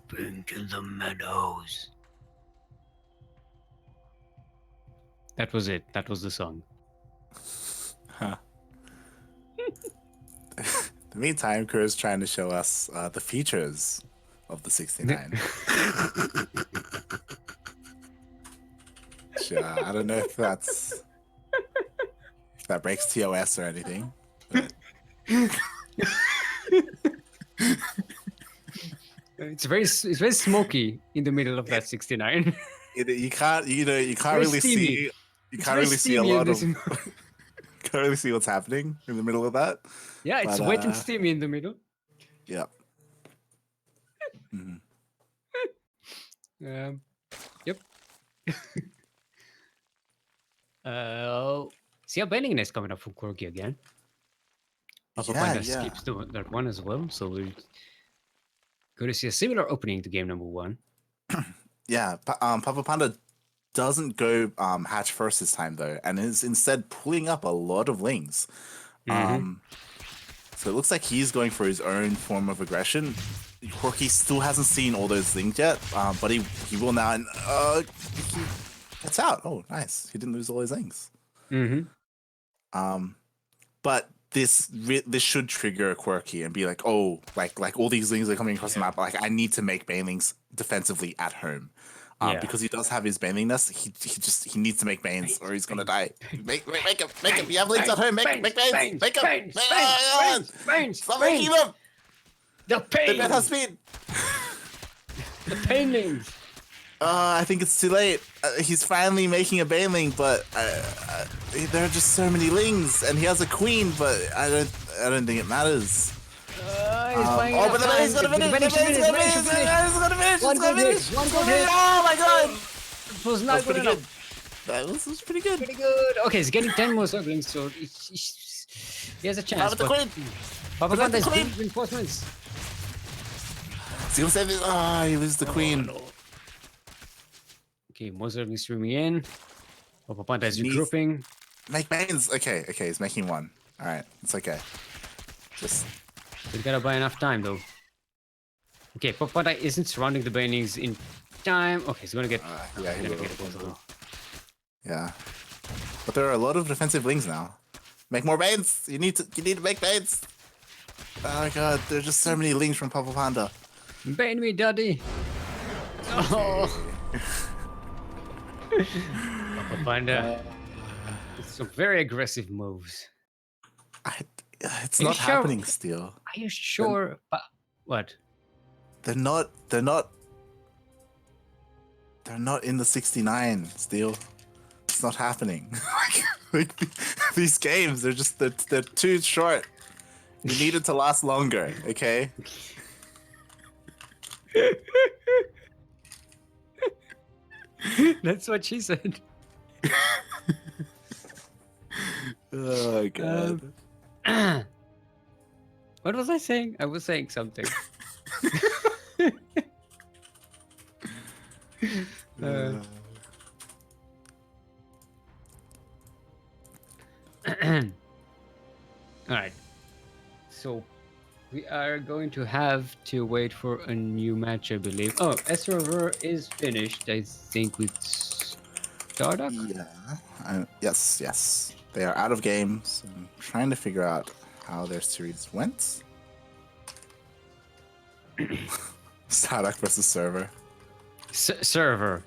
Pink in the meadows. That was it. That was the song. Huh. In the meantime, Kur's trying to show us the features of the 69. Sure, I don't know if that breaks TOS or anything. But It's very smoky in the middle of that 69. you can't Very really steamy. see you It's can't very really see a steamy in lot this- of can't really see what's happening in the middle of that. Yeah, it's But, wet and steamy in the middle. Yeah. Mhm. Yep. See, a bailing nest coming up from Corgi again. Papa Yeah, Panda yeah. skips that one as well, so we're going to see a similar opening to game number 1. Yeah, Papa Panda doesn't go hatch first this time though, and is instead pulling up a lot of lings. So it looks like he's going for his own form of aggression. Corky still hasn't seen all those things yet, but he will now, and he gets out. Oh, nice! He didn't lose all his things. But this should trigger a Quirky and be like, oh, like all these things are coming across the map. Like I need to make banelings defensively at home. Because he does have his baneling nest, he needs to make banes or he's gonna die. Make him. You have lings at home. Make banes. Make them. Stop making them. The pain. The has speed. The painlings. I think it's too late. He's finally making a baneling, but there are just so many lings, and he has a queen, but I don't think it matters. But the bane's gonna finish. The bane's gonna finish. One good hit. Oh my god. It was not good enough. That was pretty good. Pretty good. Okay, he's getting 10 more circlings, so he has a chance. The queen. Papa Prevent Panda the has queen. big reinforcements. See what I'm saying? Ah, he loses the queen. Okay, more circlings streaming in. Papa Panda is Needs- regrouping. Make banes. Okay, he's making one. All right, it's okay. Just We gotta buy enough time though. Okay, Papa Panda isn't surrounding the banelings in time. Okay, he's gonna get. yeah, he gonna will. get both of them. Yeah, but there are a lot of defensive lings now. Make more banes. You need to make banes. Oh my god, there's just so many lings from Papa Panda. Bane me, daddy. Oh. Papa Panda. Some very aggressive moves. It's Are you not sure? happening still. Are you sure? What? They're not in the 69 still. It's not happening. like these games, they're too short. You need it to last longer, okay? That's what she said. Oh god. What was I saying? I was saying something. All right. So we are going to have to wait for a new match, I believe. Oh, S-Server is finished, I think, with Starduck. Yeah. Yes. They are out of games. I'm trying to figure out how their series went. Starduck versus Server. Server.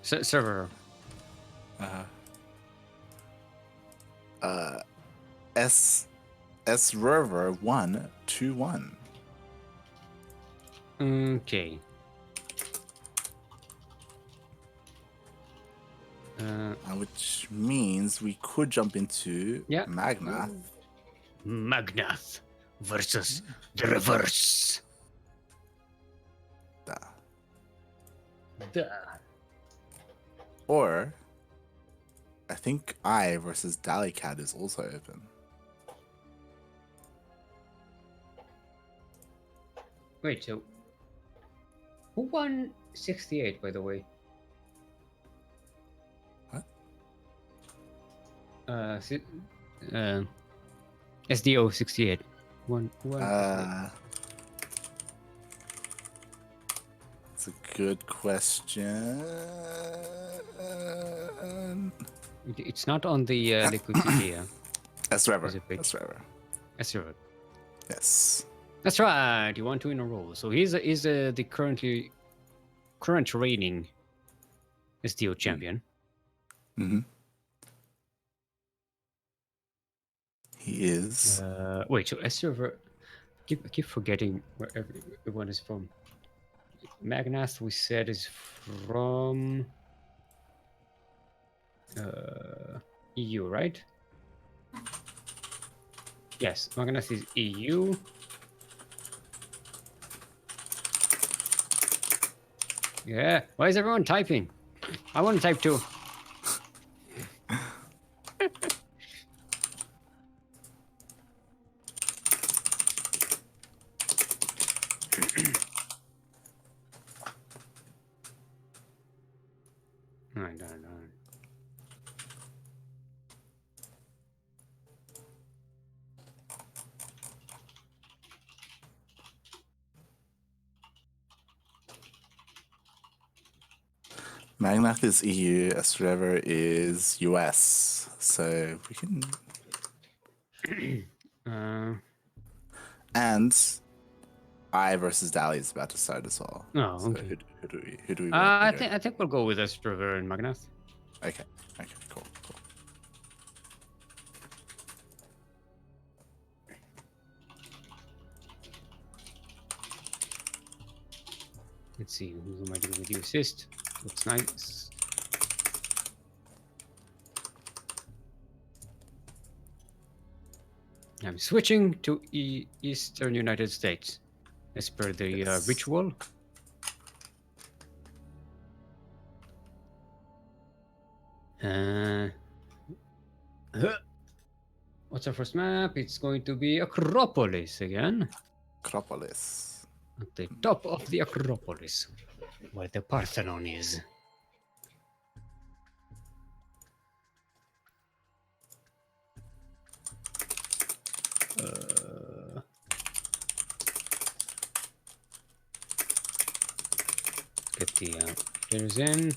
S River 1-2-1. Okay. Which means we could jump into Magnath. Magnath versus the reverse. Or I think I versus Dallycat is also open. Wait, so who won 68, by the way? What? Si- uh, SDO 68. One 68. It's a good question. It's not on the Wikipedia. That's Trevor. Is it big? That's Trevor. That's right. Yes. That's right. You won 2 in a row. So he's the current reigning SDO champion. Mm-hmm. He is. Wait, so S-Server, I keep forgetting where everyone is from. Magnath, we said, is from EU, right? Yes, Magnath is EU. Yeah, why is everyone typing? I want to type too. I don't know. Magnath is EU. Trevor is US. So we can. And I versus Dally is about to start as well. Oh, So okay. who do we want? I think we'll go with S-Server and Magnath. Okay. Okay. Cool. Cool. Let's see who am I doing with the assist. Looks nice. I'm switching to Eastern United States as per the Yes. ritual. What's our first map? It's going to be Acropolis again. Acropolis. At the top of the Acropolis, where the Parthenon is. Get the players in.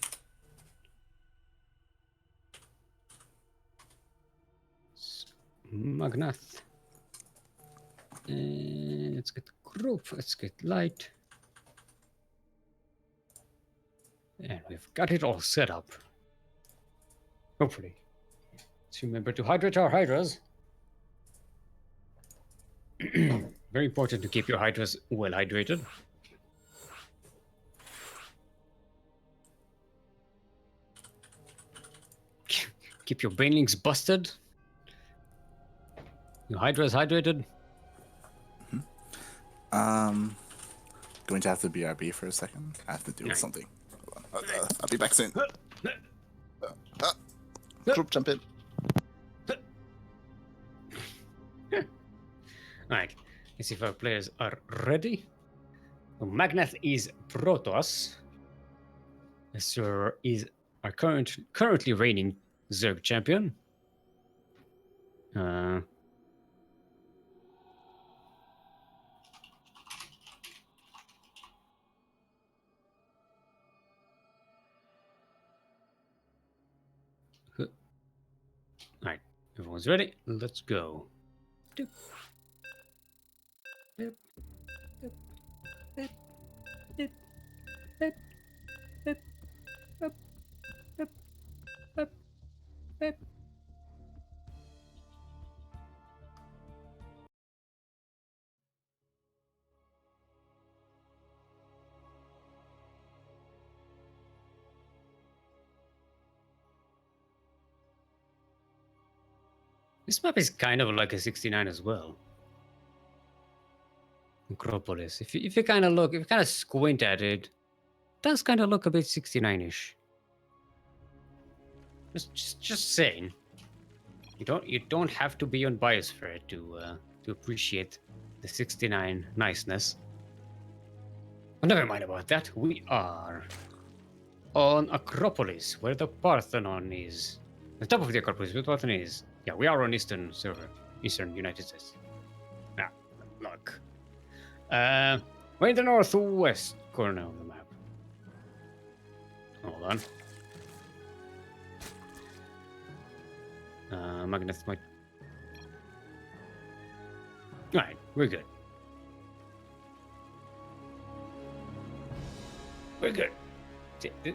Magnath. Let's get group. Let's get light. And we've got it all set up. Hopefully. Let's remember to hydrate our hydras. Very important to keep your hydras well hydrated. Keep your banelings busted. Your hydras hydrated. Going to have to BRB for a second. I have to do Right. something. Hold on. I'll be back soon. Group jump in. Alright, let's see if our players are ready. Magnath is Protoss. Sir is our currently reigning Zerg champion. Alright, everyone's ready. Let's go. Doop. Doop. Doop. Doop. Doop. Doop. Doop. Doop. Doop. Doop. Doop. This map is kind of like a 69 as well. Acropolis. If you kind of squint at it, it does kind of look a bit 69-ish. Just saying. You don't have to be on Biosphere to appreciate the 69 niceness. But never mind about that. We are on Acropolis, where the Parthenon is. The top of the Acropolis, where the Parthenon is. Yeah, we are on Eastern server, Eastern United States. Ah, look. We're in the northwest corner of the map. Hold on. Magnus might. Alright, we're good. We're good.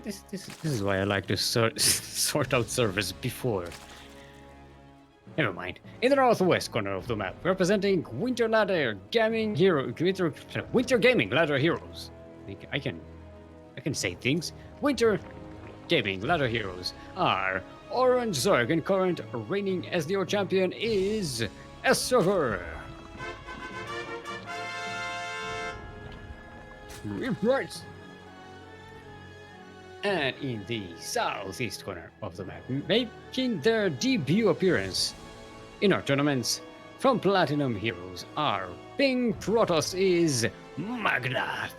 This is why I like to sort out servers before. Never mind. In the northwest corner of the map, representing Winter Gaming Ladder Heroes. I can say things. Winter Gaming Ladder Heroes are Orange Zerg, and current reigning SDO champion is Server. Right. And in the southeast corner of the map, making their debut appearance in our tournaments from Platinum Heroes, our Ping Protoss is Magnath.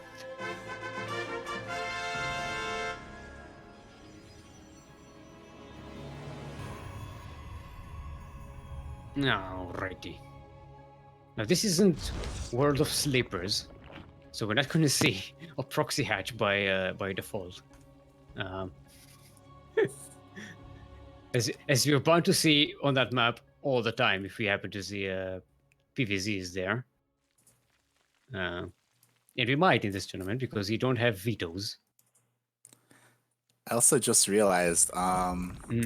Alrighty. Now this isn't World of Sleepers, so we're not going to see a proxy hatch by default. As you're bound to see on that map all the time if we happen to see PVZs there. And we might in this tournament because you don't have vetoes. I also just realized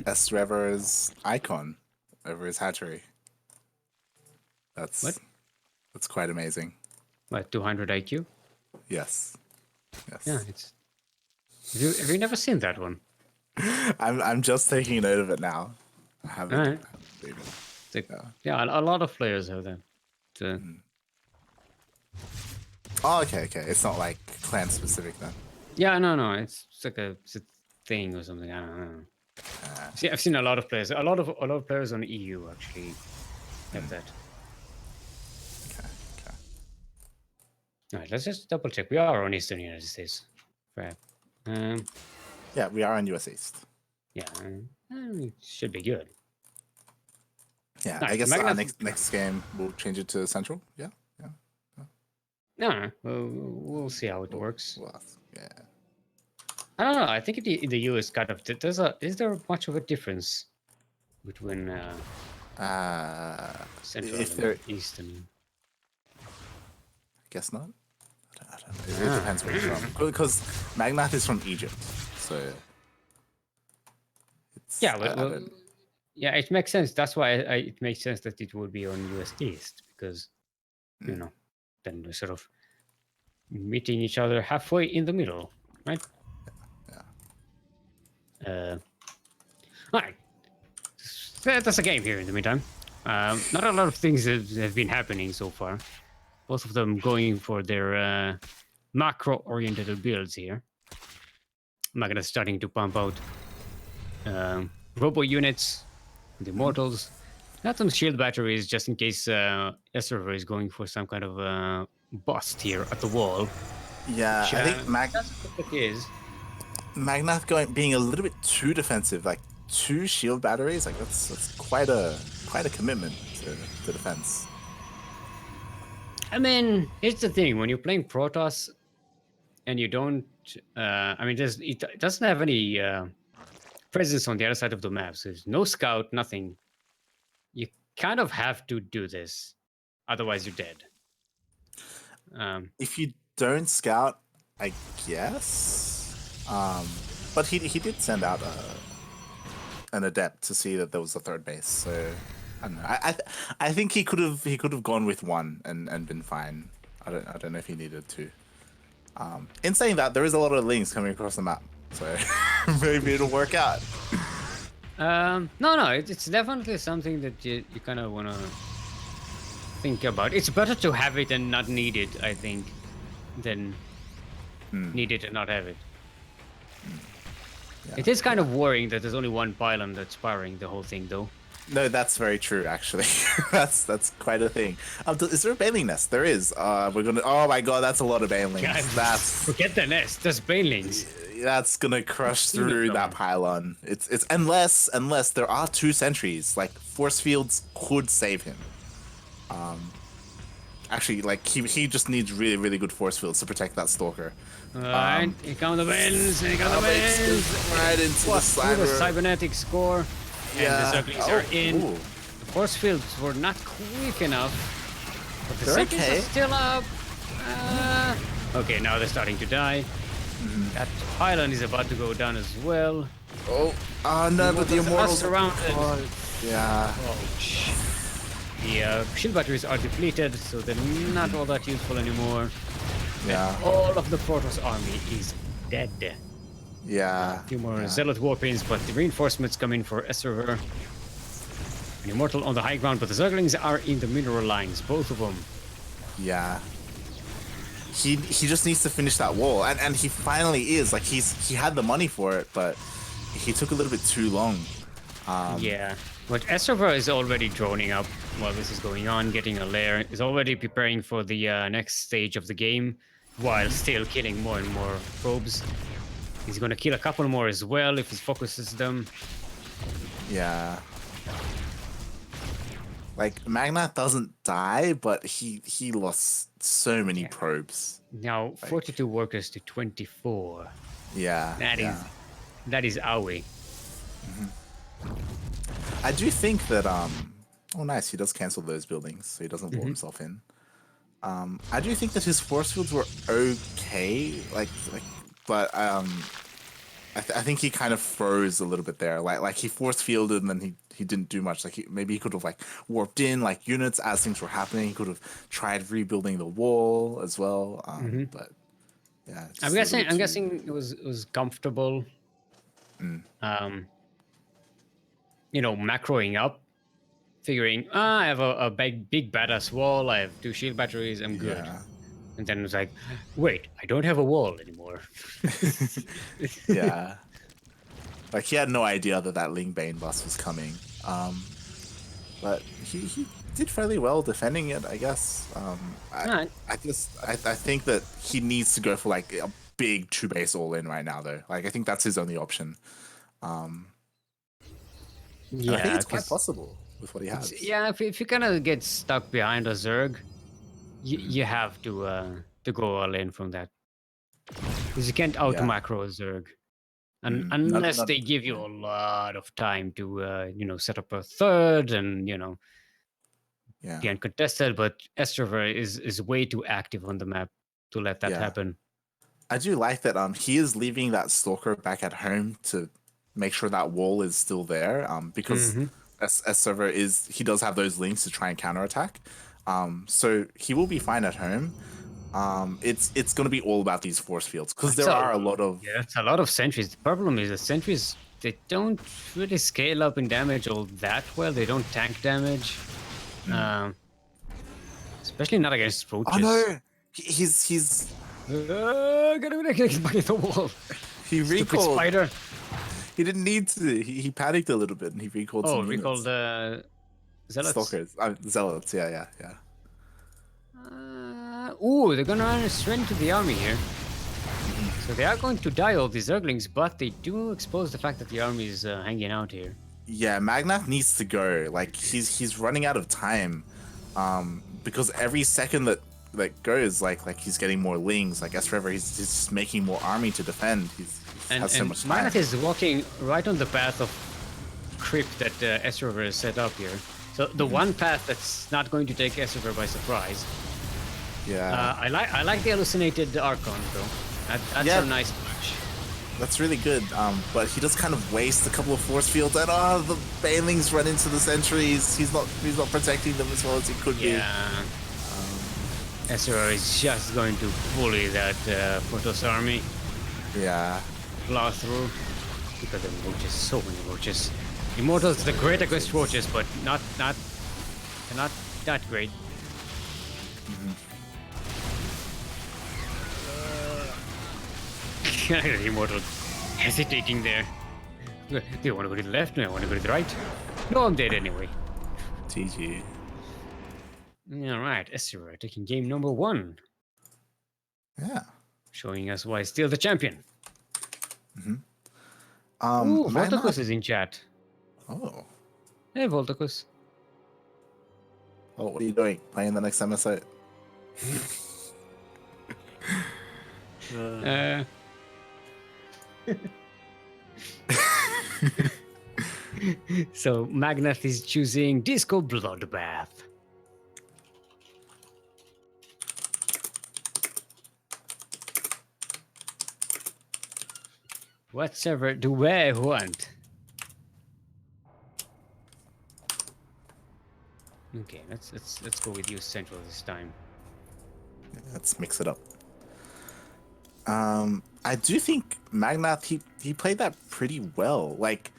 S-Rever's icon over his hatchery. That's quite amazing. What, 200 IQ? Yes. Yeah, it's. Have you never seen that one? I'm just taking note of it now. I haven't. Alright. Even. Yeah, a lot of players have that. Oh, okay. It's not like clan specific then. Yeah, no. It's like it's a thing or something. I don't know. See, I've seen a lot of players. A lot of players on EU actually have that. Okay. All right, let's just double check. We are on Eastern United States. Right. Yeah, we are on US East. Yeah, it should be good. Yeah, Nice. I guess Magnath- next game we'll change it to Central. Yeah. No, we'll see how it works. Well, yeah. I don't know. I think in the US kind of is there much of a difference between Central if and there, Eastern? guess not. I don't know. It depends where you're from. Because Magnath is from Egypt, so it's, Yeah, I well, don't- yeah, it makes sense. That's why it makes sense that it would be on US East because you know then we're sort of meeting each other halfway in the middle, right? Yeah. All right. That's a game here in the meantime. Not a lot of things have been happening so far. Both of them going for their macro-oriented builds here. Magna's starting to pump out robo units, the Immortals, not some shield batteries just in case S-Server is going for some kind of bust here at the wall. Yeah, I think That's what it is. Magnath being a little bit too defensive, like 2 shield batteries, like that's quite a commitment to defense. I mean, here's the thing: when you're playing Protoss, and you don't, it doesn't have any presence on the other side of the map. So there's no scout, nothing. You kind of have to do this, otherwise you're dead. If you don't scout, I guess. But he did send out an adept to see that there was a third base. So I don't know. I think he could have gone with 1 and been fine. I don't know if he needed to. In saying that, there is a lot of links coming across the map, so maybe it'll work out. No, it's definitely something that you kind of want to think about. It's better to have it and not need it, I think, than need it and not have it. It is kind of worrying that there's only one pylon that's powering the whole thing, though. No, that's very true. Actually, that's quite a thing. Is there a baneling nest? There is. We're gonna. Oh my god, that's a lot of banelings. That's Forget the nest. There's banelings. that's gonna crush through that pylon. It's unless there are 2 sentries. Like force fields could save him. Actually, like he just needs really good force fields to protect that stalker. Alright, here come the banelings. Here come the banelings. Right into the Through the cyber. cybernetic score. Yeah. And the Ducklings are in. Ooh. The force fields were not quick enough. But the They're sentries okay. are still up. Okay, now they're starting to die. That pylon is about to go down as well. Oh no, but the immortals are surrounded. Yeah. Ouch. The shield batteries are depleted, so they're not all that useful anymore. Yeah. All of the Protoss army is dead. Yeah. A few more Zealot warplanes, but the reinforcements come in for S-Server. An Immortal on the high ground, but the Zerglings are in the mineral lines, both of them. Yeah. He just needs to finish that wall, and he finally is. Like he had the money for it, but he took a little bit too long. Yeah, but S-Server is already droning up while this is going on, getting a lair. Is already preparing for the next stage of the game, while still killing more and more probes. He's gonna kill a couple more as well if he focuses them. Yeah. Like Magnat doesn't die, but he lost so many probes. Now 42 workers to 24. Yeah. That is Aoi. I do think that oh nice, he does cancel those buildings, so he doesn't wall himself in. I do think that his force fields were okay, but I think he kind of froze a little bit there. Like he force fielded and then he didn't do much. Like maybe he could have like warped in like units as things were happening. He could have tried rebuilding the wall as well. But yeah, I'm guessing it was comfortable. You know, macroing up, figuring, I have a big badass wall. I have 2 shield batteries. I'm good. Yeah. And then it was like, wait, I don't have a wall anymore. Yeah. Like he had no idea that Ling Bane bus was coming. But he did fairly well defending it, I guess. I think that he needs to go for like a big 2 base all in right now though. Like I think that's his only option. Yeah, I think it's quite possible with what he has. Yeah, if you kind of get stuck behind a Zerg, you have to go all in from that. Because you can't auto-macro a Zerg. Unless they give you a lot of time to, you know, set up a third and, you know, be uncontested. But S-Server is way too active on the map to let that happen. I do like that he is leaving that Stalker back at home to make sure that wall is still there, because S-Server he does have those links to try and counterattack. So he will be fine at home. It's going to be all about these force fields because there are a lot of it's a lot of sentries. The problem is the sentries, they don't really scale up in damage all that well. They don't tank damage, especially not against roaches. Oh no, he's get back in the wall. He Stupid recalled. spider. He didn't need to. He panicked a little bit and he recalled. Oh, some recalled units. Zealots. Stalkers, Zealots. Yeah. Ooh, they're gonna run straight into the army here. So they are going to die, all these Zerglings, but they do expose the fact that the army is hanging out here. Yeah, Magnath needs to go. Like he's running out of time, because every second that goes, like he's getting more lings. Like S-Forever, he's just making more army to defend. He has so much time. Magnath is walking right on the path of creep that S-Forever has set up here. So the one path that's not going to take S-Forever by surprise. Yeah. I like the hallucinated Archon though. That's a nice touch. That's really good. But he does kind of waste a couple of force fields, and the Banelings run into the sentries. He's not protecting them as well as he could be. SR is just going to bully that Protoss army. Yeah. Plow through because of roaches. So many roaches. Immortals, the great against roaches, but not that great. Immortal hesitating there. Do you want to go to the left? No, I want to go to the right. No, I'm dead anyway. GG. All right, Esra taking game number 1, Yeah. showing us why he's still the champion. Ooh, Magna- Voltacus is in chat. Oh. Hey, Voltacus. Oh, what are you doing? Playing the next episode? So Magnath is choosing Disco Bloodbath. Whatever do I want? Okay, let's go with you Central this time. Let's mix it up. I do think Magnath he played that pretty well. Like,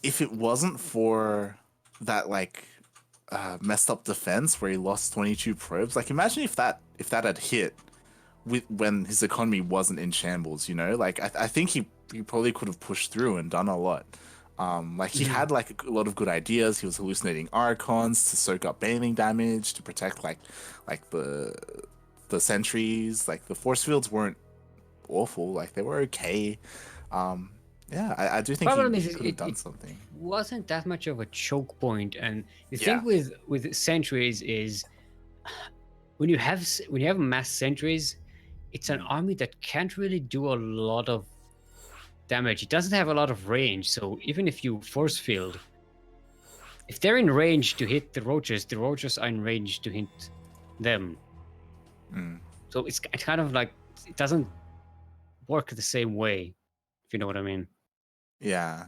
if it wasn't for that messed up defense where he lost 22 probes, like imagine if that had hit when his economy wasn't in shambles, you know? Like I think he probably could have pushed through and done a lot. Like he had like a lot of good ideas. He was hallucinating archons to soak up baneling damage to protect like the sentries. Like the force fields weren't awful. Like they were okay. Yeah, I do think Problem he is could have done something. Wasn't that much of a choke point, and the Yeah. thing with sentries is when you have mass sentries, it's an army that can't really do a lot of damage. It doesn't have a lot of range, so even if you force field, if they're in range to hit the roaches are in range to hit them. So it's kind of like it doesn't work the same way, if you know what I mean. Yeah.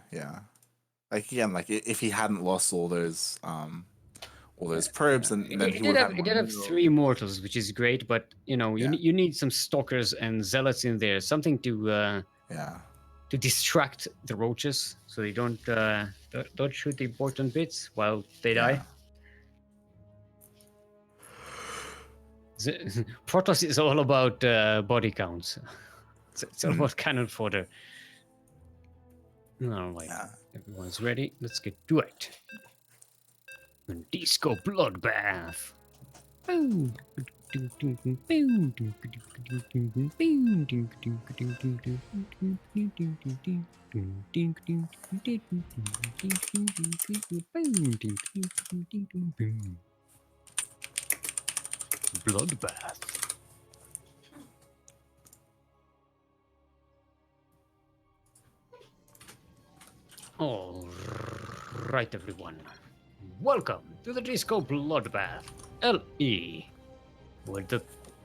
Like again, like if he hadn't lost all those probes, and then he would have It did have 3 mortals, which is great, but you know you need some stalkers and zealots in there, something to to distract the roaches so they don't shoot the important bits while they die. Protoss is all about body counts. It's all about cannon fodder. All right, everyone's ready. Let's get to it. Disco Bloodbath. Boom. Bloodbath. All right, everyone. Welcome to the Disco Bloodbath, LE, where the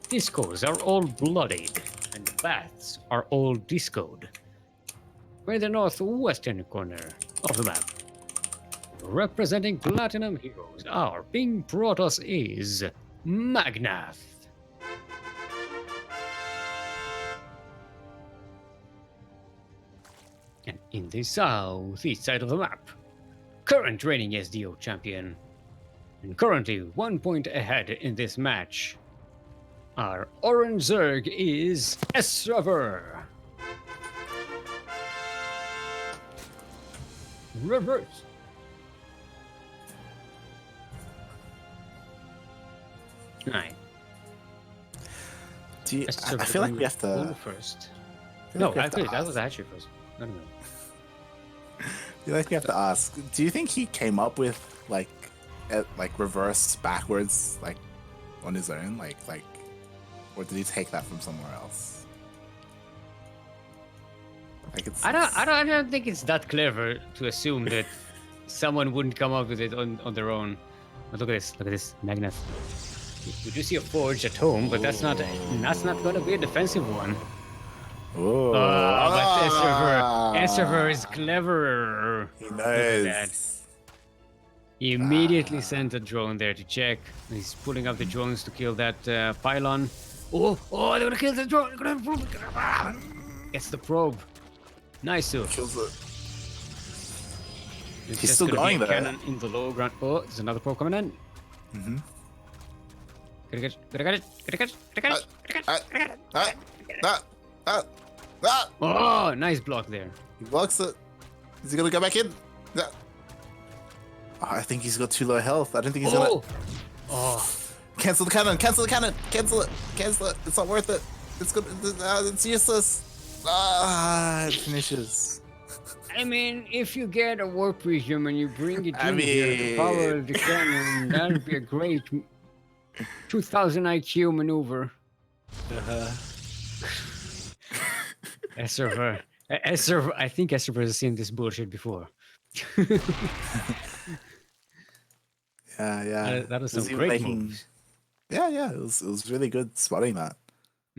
discos are all bloodied and the baths are all discoed. We're in the northwestern corner of the map. Representing Platinum Heroes, our ping Protoss is Magnath. And in the southeast side of the map, current reigning SDO champion, and currently 1 point ahead in this match, our orange Zerg is Esraver. Reverse. Alright. I feel like we have to. First. I No, feel like we have to actually, that ask. was actually first. I don't know. I feel like we have to ask. Do you think he came up with like reverse backwards like on his own, like, or did he take that from somewhere else? Like it's. I don't think it's that clever to assume that someone wouldn't come up with it on their own. But look at this, Magnath. We do see a forge at home, but that's not going to be a defensive one. Oh, But Esraver is clever. He Look at that. knows. He immediately sent a drone there to check. He's pulling up the drones to kill that pylon. Oh, they're gonna kill the drone. Gets the probe. Nice, too. Kills it. It's He's just still gonna be going a there. cannon in the low ground. Oh, there's another probe coming in. Gotta get it. Ah! Oh, nice block there. He blocks it. Is he gonna go back in? Ah. Oh, I think he's got too low health. I don't think he's Oh, gonna oh, cancel the cannon. Cancel the cannon. Cancel it. Cancel it. It's not worth it. It's good. It's useless. Ah, it finishes. I mean, if you get a warp prism and you bring it I in here to power mean- the cannon, that'd be a great 2000 IQ maneuver. Server, Server. I think Server has seen this bullshit before. Yeah. That was It some even great moves. Yeah. It was really good spotting that.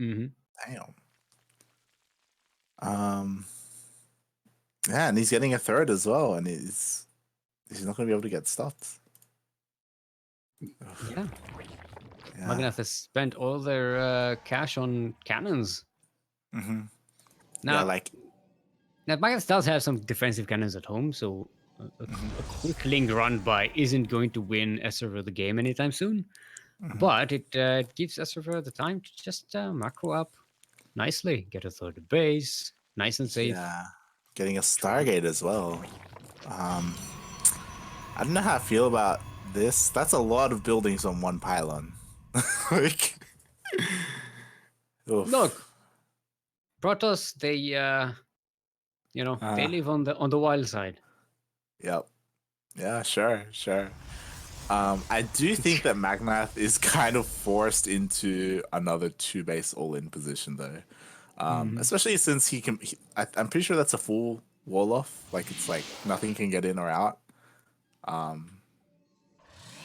Mm-hmm. Damn. Yeah, and he's getting a third as well, and he's not gonna be able to get stopped. Yeah. Yeah. Magnath has spent all their cash on cannons. Mm-hmm. Now, Yeah, like now Magnath does have some defensive cannons at home, so a quick link run by isn't going to win Server the game anytime soon. But it gives Server the time to just macro up nicely, get a third base, nice and safe. yeah, getting a Stargate as well. I don't know how I feel about this. That's a lot of buildings on one pylon. Like, oof. Look, Protoss, they they live on the wild side. Yep. Yeah, sure. I do think that Magnath is kind of forced into another 2-base all-in position though. Especially since I'm pretty sure that's a full wall off. Like it's like nothing can get in or out.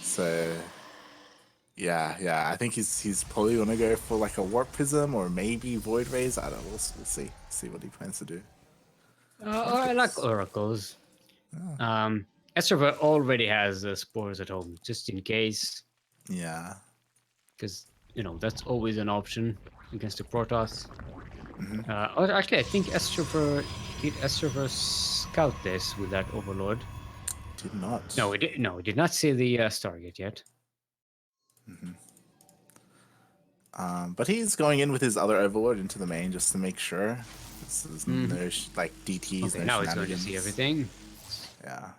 So yeah. I think he's probably gonna go for like a warp prism or maybe void rays. I don't know. We'll see what he plans to do. I like oracles. Server already has spores at home, just in case, Yeah. because that's always an option against the Protoss. Actually, I think Server scout this with that Overlord. Did not. No, it did not see the Stargate yet. But he's going in with his other overlord into the main just to make sure. There's no like DTs. Okay, no now it's going to see shenanigans. everything. Yeah.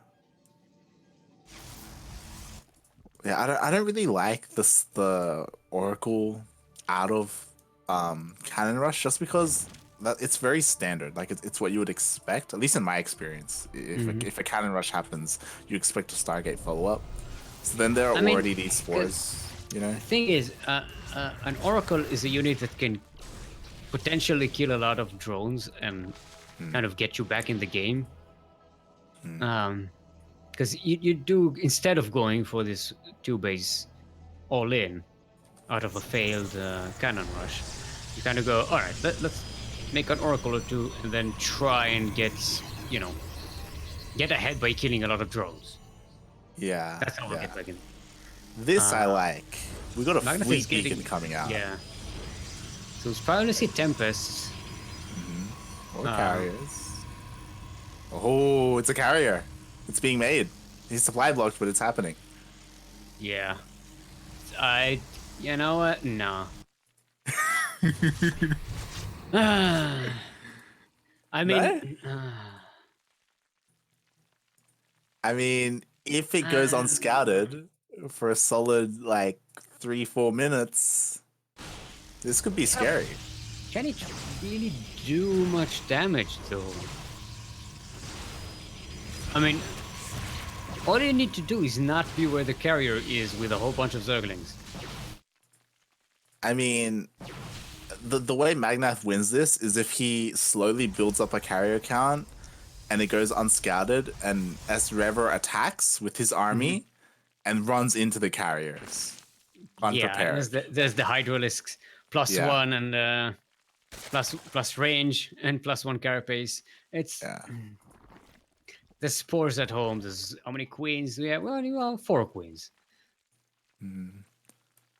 Yeah, I don't really like the Oracle out of Cannon Rush just because it's very standard. Like it's what you would expect, at least in my experience. If a Cannon Rush happens, you expect a Stargate follow up. So then there are already these spores, you know. The thing is, an Oracle is a unit that can potentially kill a lot of drones and kind of get you back in the game. Because you do, instead of going for this 2-base all in out of a failed cannon rush, you kind of go, all right, let's make an Oracle or two and then try and get ahead by killing a lot of drones. Yeah. That's how we get back in. This I like. We got a Magnath is fleet getting- beacon coming out. Yeah. So it's probably see Tempests. Or carriers. Oh, it's a carrier. It's being made. He's supply blocked, but it's happening. Yeah. You know what? No. I mean, I mean, if it goes unscouted for a solid like 3-4 minutes, this could be scary. can it really do much damage though? I mean, all you need to do is not be where the carrier is with a whole bunch of Zerglings. I mean, the way Magnath wins this is if he slowly builds up a carrier count and it goes unscouted and S-Rever attacks with his army and runs into the carriers. Unprepared. Yeah, there's the Hydralisks +1 and plus range and +1 carapace. It's the spores at home. There's how many queens? We have? Well, 4 queens.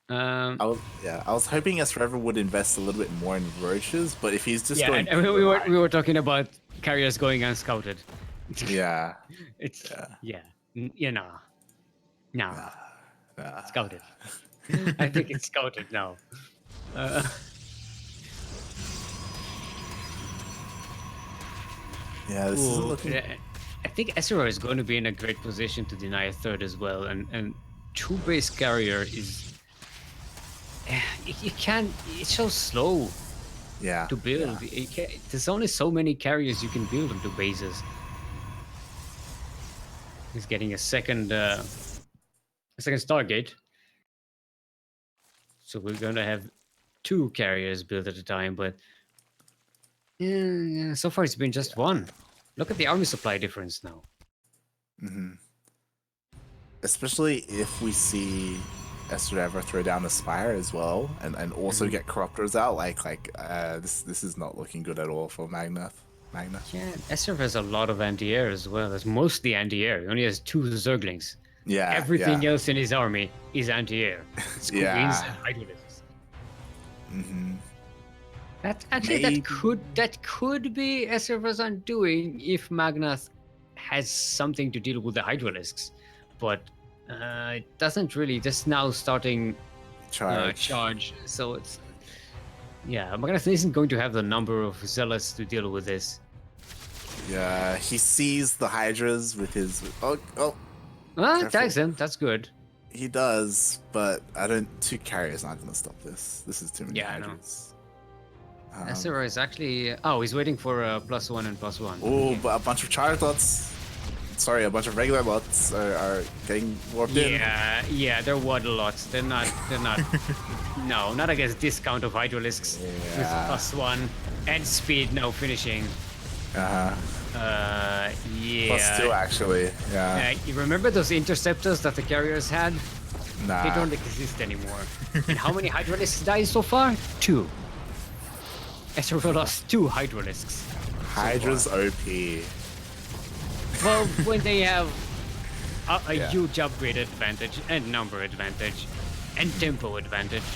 I was hoping S-Rever would invest a little bit more in roaches, but if he's just going, and we were talking about carriers going unscouted. yeah, It's no, scouted. I think it's scouted now. Yeah, this isn't Ooh, looking. I think Ezra is going to be in a great position to deny a third as well, and two base carrier is you can't. It's so slow Yeah. to build. You can't, there's only so many carriers you can build onto bases. He's getting a second Stargate, so we're going to have two carriers built at a time. But yeah, so far it's been just one. Look at the army supply difference now. Hmm. Especially if we see Esther ever throw down a Spire as well, and also get Corruptors out. This is not looking good at all for Magna. Yeah, Esser has a lot of anti-air as well. It's mostly anti-air. He only has 2 Zerglings. Yeah. Everything Yeah. else in his army is anti-air. It's Queens Yeah. and Hydralisks. Hmm. That actually Maybe. that could be Esser's undoing if Magnath has something to deal with the Hydralisks, but it doesn't really. Just now starting charge, so it's Magnath isn't going to have the number of zealots to deal with this. Yeah, he sees the Hydras with his. Oh, Well, Careful. tags him. That's good. he does, but I don't. 2 carriers aren't gonna stop this. This is too many Yeah, I know. Hydras. Esser is actually. Oh, he's waiting for a +1 and +1. Oh, but a bunch of charge lots. Sorry, a bunch of regular lots are getting warped in. Yeah, they're water lots. They're not. No, not against discount of Hydralisks with Yeah. +1 and speed now finishing. Uh-huh. Yeah. +2 actually. Yeah. You remember those interceptors that the carriers had? Nah. They don't exist anymore. And how many Hydralisks died so far? 2. Esser lost 2 Hydralisks. Hydra's OP. Well, when they have a Yeah. huge upgrade advantage and number advantage and tempo advantage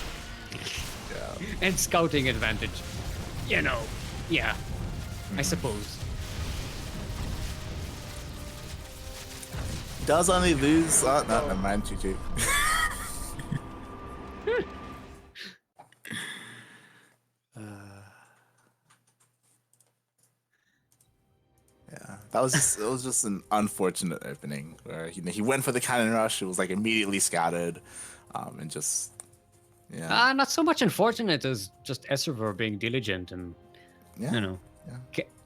Yeah. and scouting advantage, yeah, I suppose. Does only lose. Oh, no, never mind. GG. Yeah, it was just an unfortunate opening where he went for the cannon rush. It was like immediately scouted, and just Not so much unfortunate as just Esserver being diligent and yeah.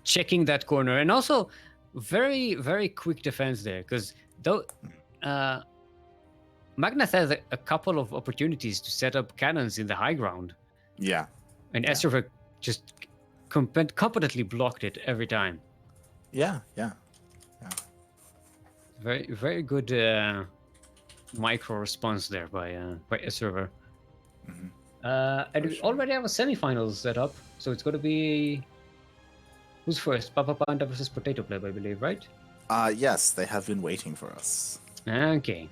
checking that corner, and also very very quick defense there because though Magnath has a couple of opportunities to set up cannons in the high ground, Yeah. and Esserver just competently blocked it every time. Yeah. Very very good micro response there by Esserver. And we already have a semifinals set up, so it's going to be who's first? Papa Panda versus Potato Pleb, I believe, right? Yes, they have been waiting for us. Okay.